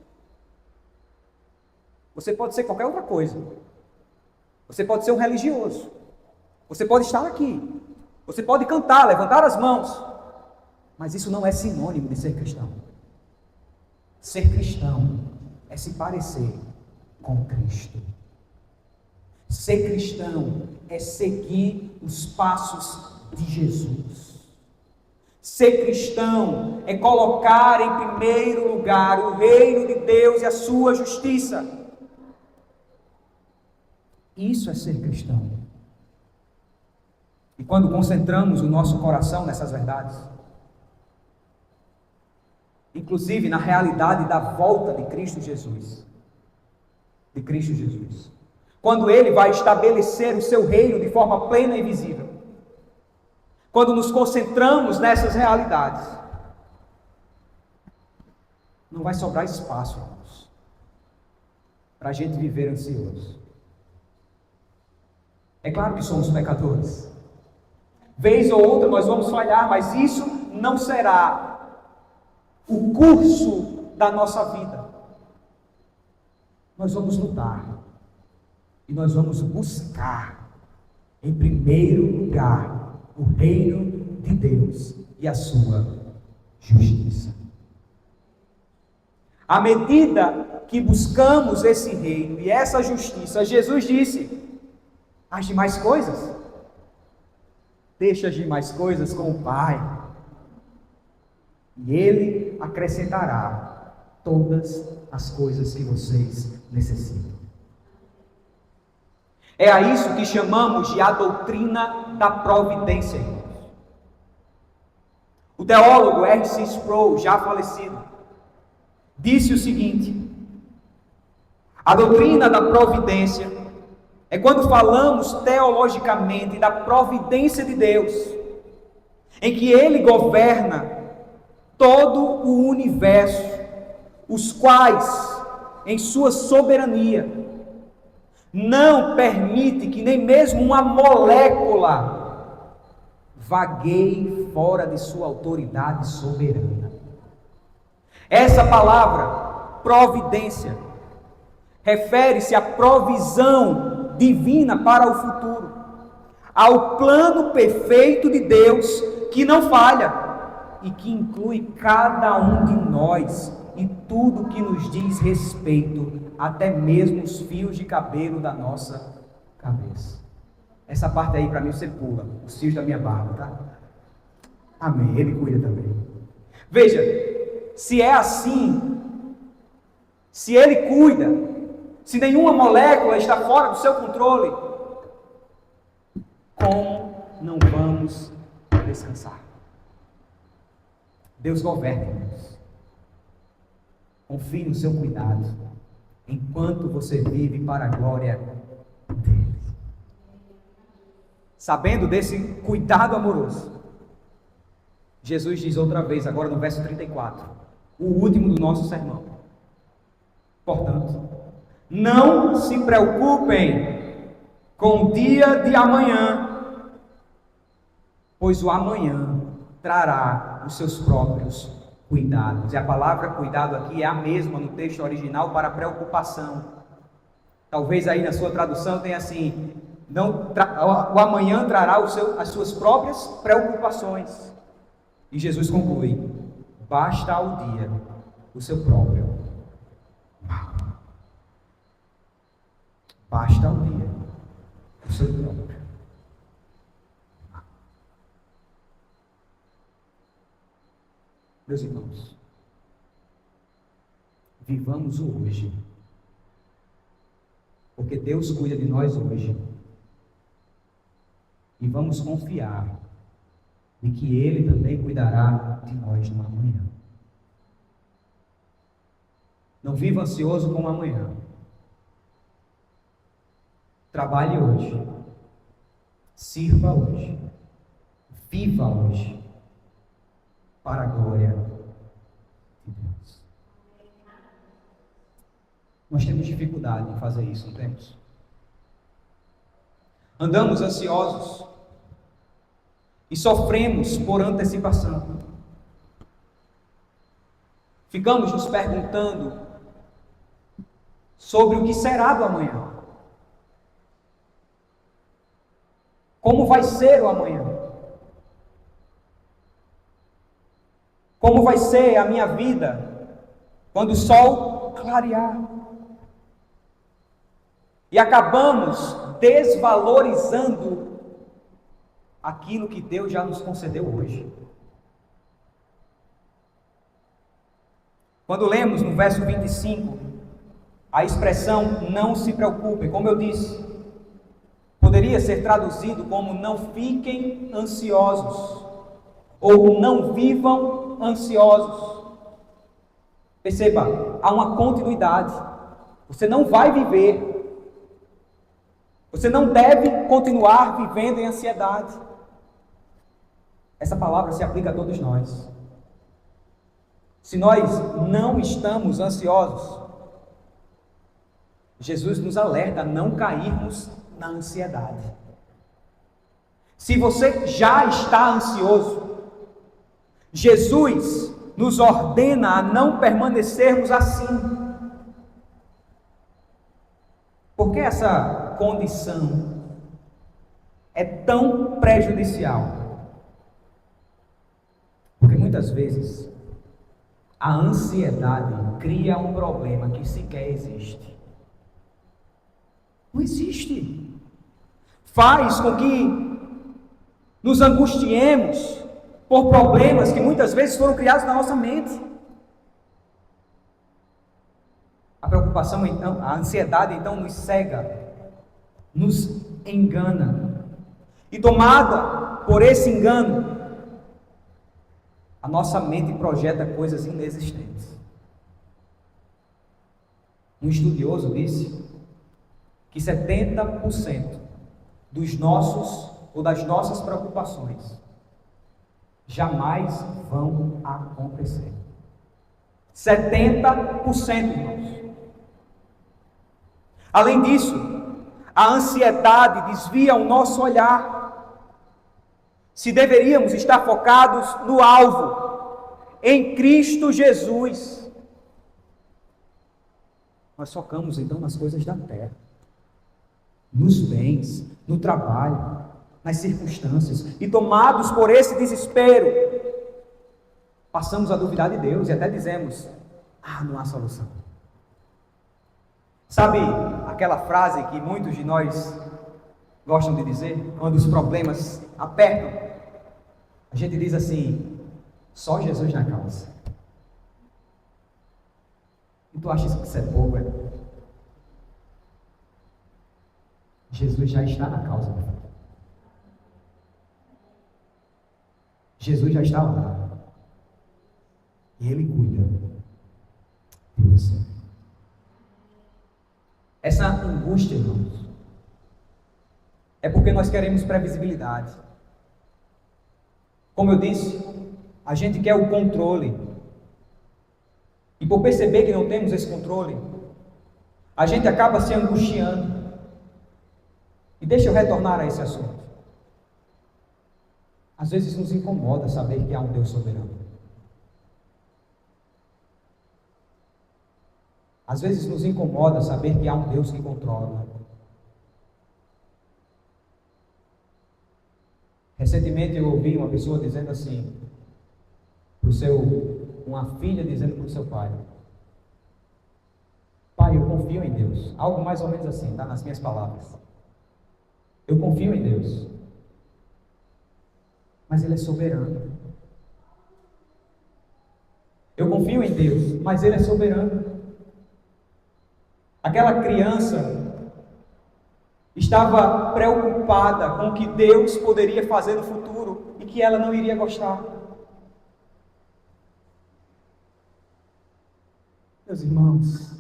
você pode ser qualquer outra coisa. Você pode ser um religioso. Você pode estar aqui. Você pode cantar, levantar as mãos. Mas isso não é sinônimo de ser cristão. Ser cristão é se parecer com Cristo. Ser cristão é seguir os passos de Jesus. Ser cristão é colocar em primeiro lugar o reino de Deus e a sua justiça. Isso é ser cristão. E quando concentramos o nosso coração nessas verdades, inclusive na realidade da volta de Cristo Jesus, quando Ele vai estabelecer o seu reino de forma plena e visível, quando nos concentramos nessas realidades, não vai sobrar espaço, irmãos, para a gente viver ansioso. É claro que somos pecadores. Vez ou outra nós vamos falhar, mas isso não será o curso da nossa vida. Nós vamos lutar e nós vamos buscar, em primeiro lugar, o reino de Deus e a sua justiça. À medida que buscamos esse reino e essa justiça, Jesus disse: as demais coisas, deixa as demais coisas com o Pai, e Ele acrescentará todas as coisas que vocês necessitam. É a isso que chamamos de a doutrina da providência, irmãos. O teólogo R.C. Sproul, já falecido, disse o seguinte: a doutrina da providência é quando falamos teologicamente da providência de Deus, em que Ele governa todo o universo, os quais, em sua soberania, não permite que nem mesmo uma molécula vagueie fora de sua autoridade soberana. Essa palavra, providência, refere-se à provisão divina para o futuro, ao plano perfeito de Deus que não falha e que inclui cada um de nós e tudo que nos diz respeito, até mesmo os fios de cabelo da nossa cabeça. Essa parte aí para mim você pula, os fios da minha barba, tá? Amém, Ele cuida também. Veja, se é assim, se Ele cuida, se nenhuma molécula está fora do seu controle, como não vamos descansar? Deus governa, irmãos. Confie no seu cuidado, enquanto você vive para a glória dele. Sabendo desse cuidado amoroso, Jesus diz outra vez, agora no verso 34, o último do nosso sermão: portanto, não se preocupem com o dia de amanhã, pois o amanhã trará os seus próprios cuidados. E a palavra cuidado aqui é a mesma no texto original para preocupação. Talvez aí na sua tradução tenha assim: o amanhã trará as suas próprias preocupações. E Jesus conclui: basta ao dia o seu próprio mal. Basta ao dia o seu próprio mal. Meus irmãos, vivamos o hoje, porque Deus cuida de nós hoje, e vamos confiar de que Ele também cuidará de nós no amanhã. Não viva ansioso com o amanhã. Trabalhe hoje, sirva hoje, viva hoje, para a glória de Deus. Nós temos dificuldade em fazer isso, não temos? Andamos ansiosos e sofremos por antecipação. Ficamos nos perguntando sobre o que será do amanhã. Como vai ser o amanhã? Como vai ser a minha vida quando o sol clarear? E acabamos desvalorizando aquilo que Deus já nos concedeu hoje. Quando lemos no verso 25, a expressão não se preocupem, como eu disse, poderia ser traduzido como não fiquem ansiosos, ou não vivam ansiosos. Perceba, há uma continuidade. Você não vai viver, você não deve continuar vivendo em ansiedade. Essa palavra se aplica a todos nós. Se nós não estamos ansiosos, Jesus nos alerta a não cairmos na ansiedade. Se você já está ansioso, Jesus nos ordena a não permanecermos assim. Por que essa condição é tão prejudicial? Porque muitas vezes a ansiedade cria um problema que sequer existe. Não existe. Faz com que nos angustiemos por problemas que muitas vezes foram criados na nossa mente. A preocupação, então, a ansiedade, então, nos cega, nos engana. E tomada por esse engano, a nossa mente projeta coisas inexistentes. Um estudioso disse que 70% dos nossos ou das nossas preocupações jamais vão acontecer. 70%, irmãos. Além disso, a ansiedade desvia o nosso olhar. Se deveríamos estar focados no alvo, em Cristo Jesus, nós focamos então nas coisas da terra, nos bens, no trabalho, nas circunstâncias, e tomados por esse desespero, passamos a duvidar de Deus e até dizemos: não há solução. Sabe aquela frase que muitos de nós gostam de dizer, quando os problemas apertam? A gente diz assim: só Jesus na causa. E tu achas que isso é pouco, é? Jesus já está na causa. Jesus já está lá. E Ele cuida de você. Essa angústia, irmãos, é porque nós queremos previsibilidade. Como eu disse, a gente quer o controle. E por perceber que não temos esse controle, a gente acaba se angustiando. E deixa eu retornar a esse assunto. Às vezes nos incomoda saber que há um Deus soberano. Às vezes nos incomoda saber que há um Deus que controla. Recentemente eu ouvi uma pessoa dizendo assim, uma filha dizendo para o seu pai: pai, eu confio em Deus. Algo mais ou menos assim, está nas minhas palavras. Eu confio em Deus, mas Ele é soberano. Eu confio em Deus, mas Ele é soberano. Aquela criança estava preocupada com o que Deus poderia fazer no futuro e que ela não iria gostar. Meus irmãos,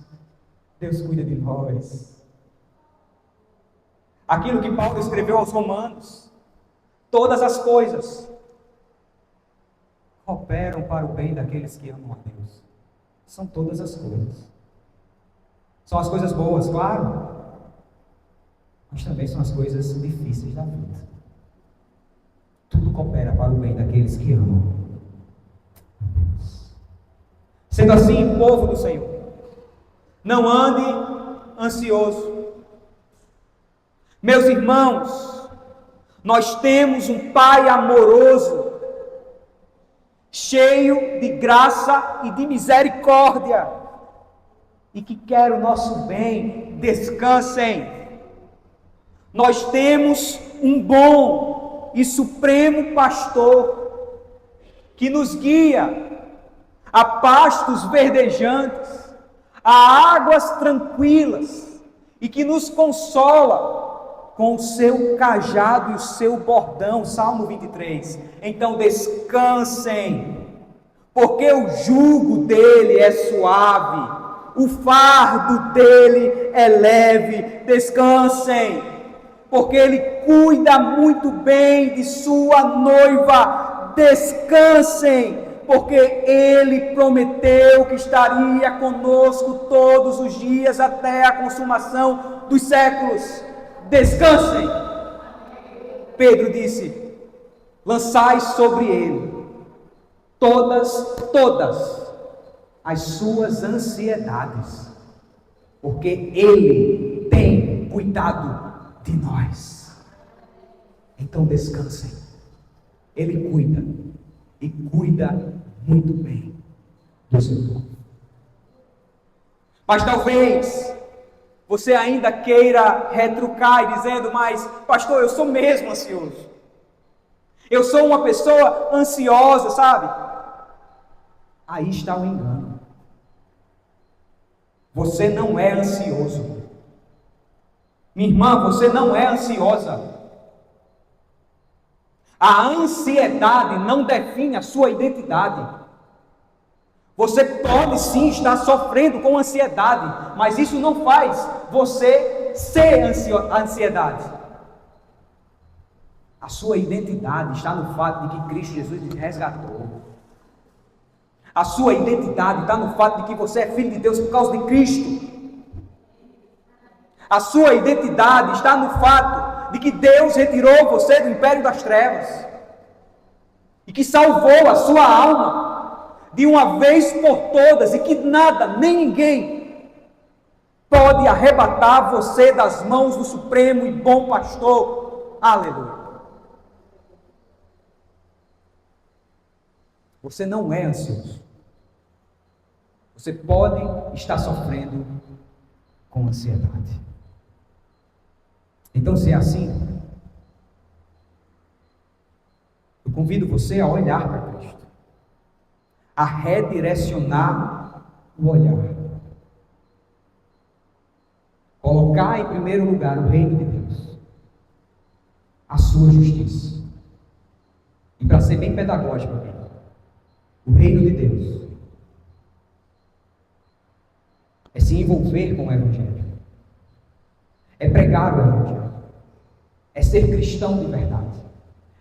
Deus cuida de nós. Aquilo que Paulo escreveu aos Romanos: todas as coisas cooperam para o bem daqueles que amam a Deus. São todas as coisas. São as coisas boas, claro, mas também são as coisas difíceis da vida. Tudo coopera para o bem daqueles que amam a Deus. Sendo assim, povo do Senhor, não ande ansioso. Meus irmãos, nós temos um Pai amoroso, cheio de graça e de misericórdia, e que quer o nosso bem. Descansem. Nós temos um bom e supremo pastor, que nos guia a pastos verdejantes, a águas tranquilas, e que nos consola com o seu cajado e o seu bordão. Salmo 23. Então descansem, porque o jugo dele é suave, o fardo dele é leve. Descansem, porque ele cuida muito bem de sua noiva. descansem, porque Ele prometeu que estaria conosco todos os dias até a consumação dos séculos. Descansem. Pedro disse: lançai sobre Ele todas as suas ansiedades, porque Ele tem cuidado de nós. Então descansem. Ele cuida, e cuida muito bem do seu povo. Mas talvez você ainda queira retrucar, dizendo: mas pastor, eu sou mesmo ansioso. Eu sou uma pessoa ansiosa, sabe? Aí está o engano. Você não é ansioso. Minha irmã, você não é ansiosa. A ansiedade não define a sua identidade. Você pode sim estar sofrendo com ansiedade, mas isso não faz você ser ansiedade. A sua identidade está no fato de que Cristo Jesus te resgatou. A sua identidade está no fato de que você é filho de Deus por causa de Cristo. A sua identidade está no fato de que Deus retirou você do império das trevas e que salvou a sua alma de uma vez por todas, e que nada, nem ninguém pode arrebatar você das mãos do Supremo e bom Pastor. Aleluia. Você não é ansioso. Você pode estar sofrendo com ansiedade. Então, se é assim, eu convido você a olhar para Cristo, a redirecionar o olhar, colocar em primeiro lugar o reino de Deus, a sua justiça. E para ser bem pedagógico aqui, o reino de Deus é se envolver com o Evangelho, é pregar o Evangelho, é ser cristão de verdade,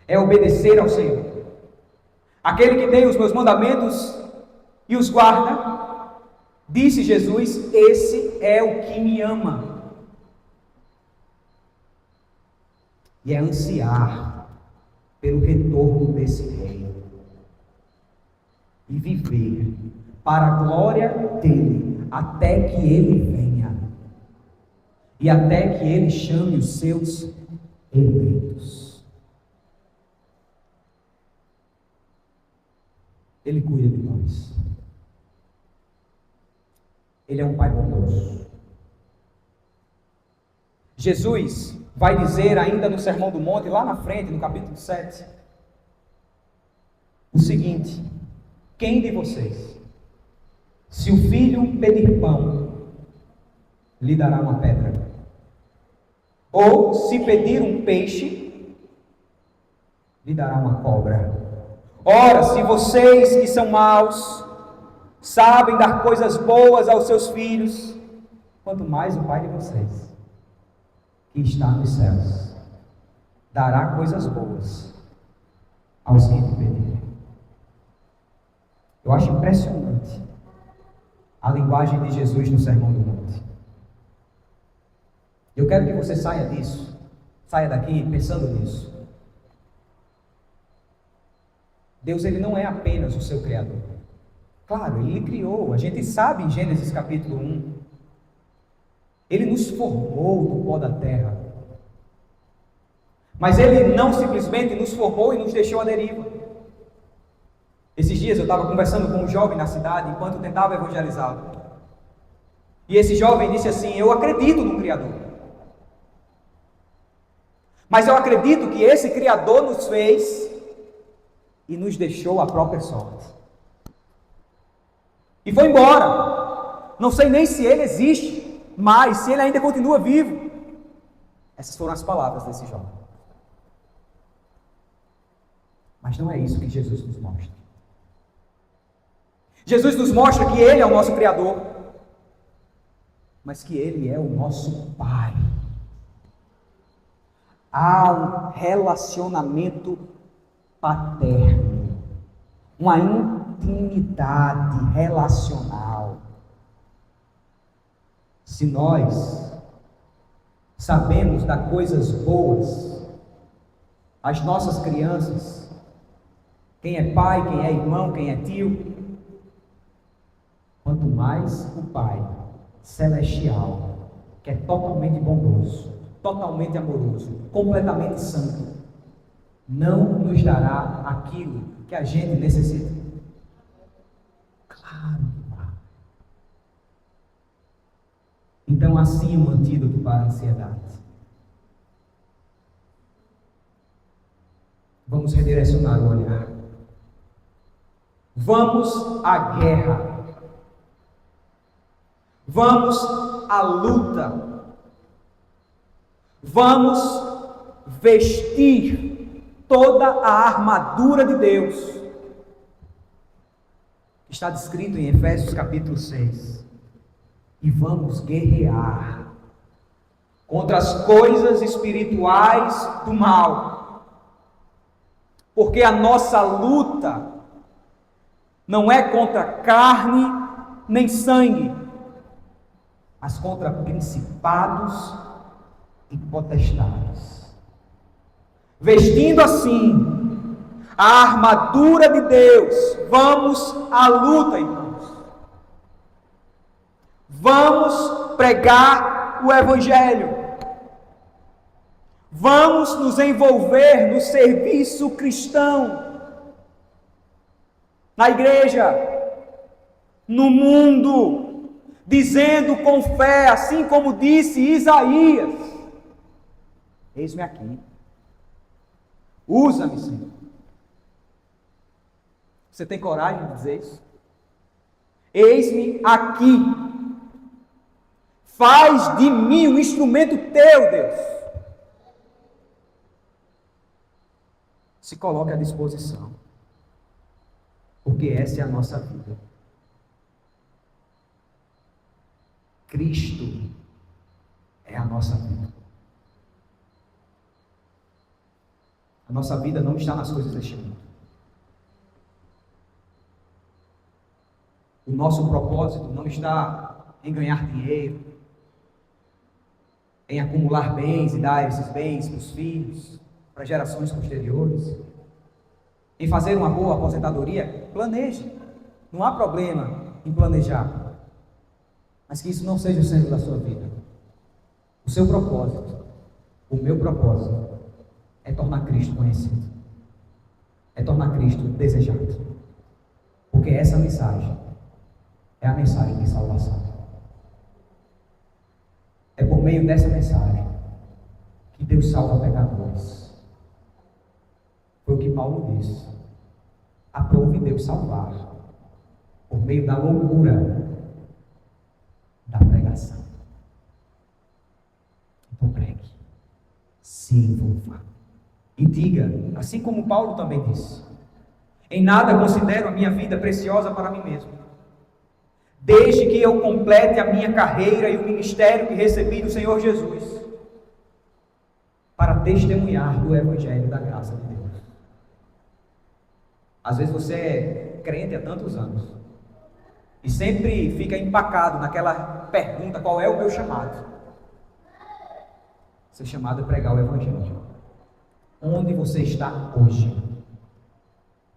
é obedecer ao Senhor. Aquele que tem os meus mandamentos e os guarda, disse Jesus, esse é o que me ama. E é ansiar pelo retorno desse reino e viver para a glória dele até que ele venha e até que ele chame os seus eleitos. Ele cuida de nós. Ele é um Pai bondoso. Jesus vai dizer ainda no Sermão do Monte, lá na frente, no capítulo 7, o seguinte: quem de vocês, se o filho pedir pão, lhe dará uma pedra? Ou se pedir um peixe, lhe dará uma cobra? Ora, se vocês que são maus sabem dar coisas boas aos seus filhos, quanto mais o Pai de vocês, que está nos céus, dará coisas boas aos que lhe pedirem. Eu acho impressionante a linguagem de Jesus no Sermão do Monte. Eu quero que você saia disso, saia daqui pensando nisso. Deus, ele não é apenas o seu Criador. Claro, ele criou, a gente sabe em Gênesis capítulo 1. Ele nos formou do pó da terra. Mas ele não simplesmente nos formou e nos deixou à deriva. Esses dias eu estava conversando com um jovem na cidade, enquanto eu tentava evangelizá-lo. E esse jovem disse assim: eu acredito no Criador. Mas eu acredito que esse Criador nos fez e nos deixou à própria sorte. E foi embora. Não sei nem se ele existe, mas se ele ainda continua vivo. Essas foram as palavras desse jovem. Mas não é isso que Jesus nos mostra. Jesus nos mostra que ele é o nosso Criador, mas que ele é o nosso Pai. Há um relacionamento paterno. uma intimidade relacional. Se nós sabemos dar coisas boas às nossas crianças, quem é pai, quem é irmão, quem é tio, quanto mais o Pai Celestial, que é totalmente bondoso, totalmente amoroso, completamente santo, não nos dará aquilo que a gente necessita. Claro. Então, assim o antídoto para a ansiedade. Vamos redirecionar o olhar. Vamos à guerra. Vamos à luta. Vamos vestir toda a armadura de Deus. Está descrito em Efésios capítulo 6. E vamos guerrear contra as coisas espirituais do mal. Porque a nossa luta não é contra carne nem sangue, mas contra principados e potestades. Vestindo assim a armadura de Deus, vamos à luta, irmãos. Vamos pregar o Evangelho. Vamos nos envolver no serviço cristão, na igreja, no mundo, dizendo com fé, assim como disse Isaías: eis-me aqui, usa-me, Senhor. Você tem coragem de dizer isso? Eis-me aqui, faz de mim um instrumento teu, Deus. Se coloque à disposição, porque essa é a nossa vida. Cristo é a nossa vida. A nossa vida não está nas coisas deste mundo. O nosso propósito não está em ganhar dinheiro, em acumular bens e dar esses bens para os filhos, para gerações posteriores, em fazer uma boa aposentadoria. Planeje, não há problema em planejar, mas que isso não seja o centro da sua vida. O seu propósito, o meu propósito, é tornar Cristo conhecido, é tornar Cristo desejado, porque essa mensagem é a mensagem de salvação. É por meio dessa mensagem que Deus salva pecadores. Foi o que Paulo disse: aprove Deus salvar por meio da loucura da pregação. Então pregue, se envolva e diga, assim como Paulo também disse: em nada considero a minha vida preciosa para mim mesmo, desde que eu complete a minha carreira e o ministério que recebi do Senhor Jesus, para testemunhar do Evangelho da graça de Deus. Às vezes você é crente há tantos anos e sempre fica empacado naquela pergunta: qual é o meu chamado? Seu chamado é pregar o Evangelho. Onde você está hoje?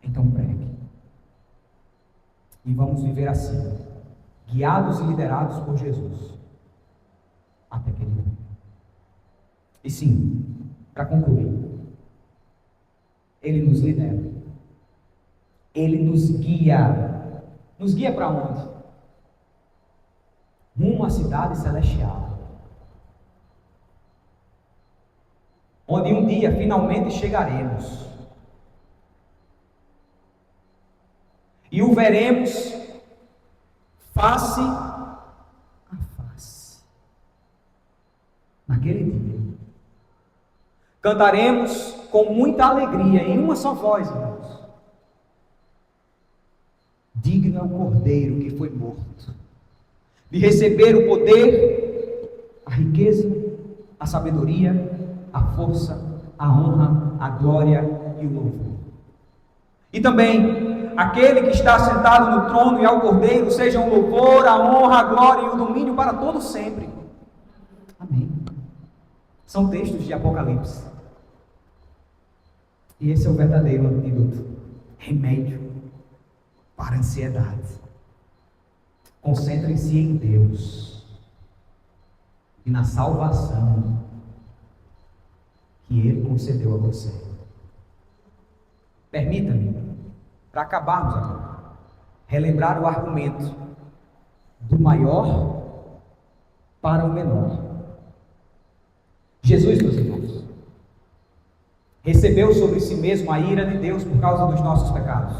Então pregue. E vamos viver assim, guiados e liderados por Jesus, até que Ele venha. E sim, para concluir, Ele nos lidera, Ele nos guia. Nos guia para onde? Rumo à cidade celestial, onde um dia finalmente chegaremos e o veremos face a face. Naquele dia cantaremos com muita alegria, em uma só voz, irmãos: digno é o Cordeiro que foi morto de receber o poder, a riqueza, a sabedoria, a força, a honra, a glória e o louvor. E também aquele que está sentado no trono e ao Cordeiro sejam o louvor, a honra, a glória e o domínio para todos sempre. Amém. São textos de Apocalipse. E esse é o verdadeiro antídoto, remédio para a ansiedade. Concentrem-se em Deus e na salvação que Ele concedeu a você. Permita-me, para acabarmos agora, relembrar o argumento do maior para o menor. Jesus, meus irmãos, recebeu sobre si mesmo a ira de Deus por causa dos nossos pecados.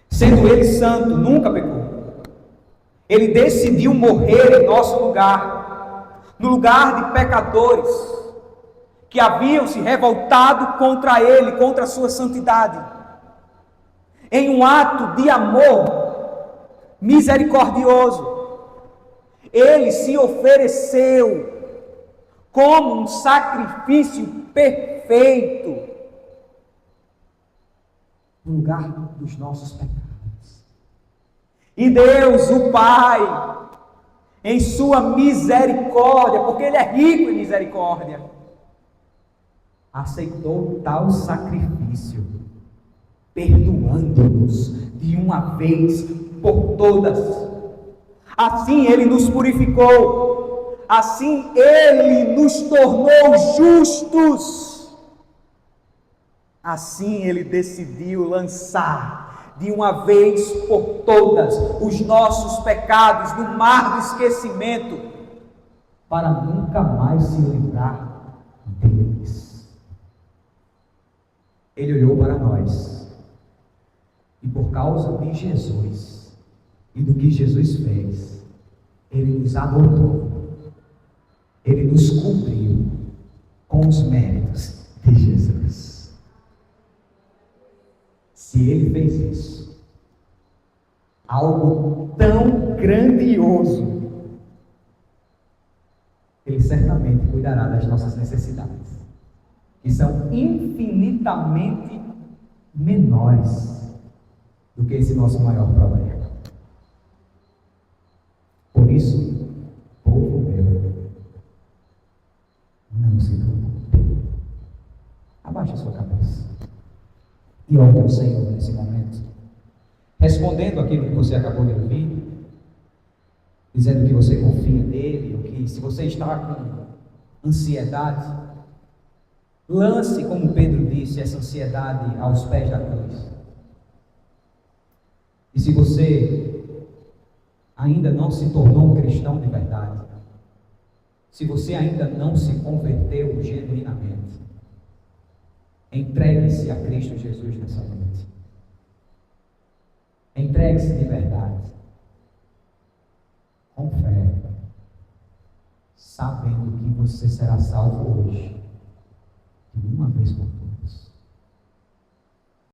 Sendo Ele santo, nunca pecou. Ele decidiu morrer em nosso lugar, no lugar de pecadores que haviam se revoltado contra Ele, contra a sua santidade. Em um ato de amor misericordioso, Ele se ofereceu como um sacrifício perfeito no lugar dos nossos pecados. E Deus, o Pai, em sua misericórdia, porque Ele é rico em misericórdia, aceitou tal sacrifício, perdoando-nos de uma vez por todas. Assim Ele nos purificou, assim Ele nos tornou justos, assim Ele decidiu lançar de uma vez por todas os nossos pecados no mar do esquecimento, para nunca mais se lembrar deles. Ele olhou para nós, e por causa de Jesus e do que Jesus fez, Ele nos adotou, Ele nos cobriu com os méritos de Jesus. Se Ele fez isso, algo tão grandioso, Ele certamente cuidará das nossas necessidades, que são infinitamente menores do que esse nosso maior problema. Por isso, povo meu, não se preocupe. Abaixe a sua cabeça e ore ao Senhor nesse momento, respondendo aquilo que você acabou de ouvir, dizendo que você confia nele, ou que se você está com ansiedade, lance, como Pedro disse, essa ansiedade aos pés da cruz. E se você ainda não se tornou um cristão de verdade, se você ainda não se converteu genuinamente, entregue-se a Cristo Jesus nessa noite. Entregue-se de verdade, com fé, sabendo que você será salvo hoje, de uma vez por todas.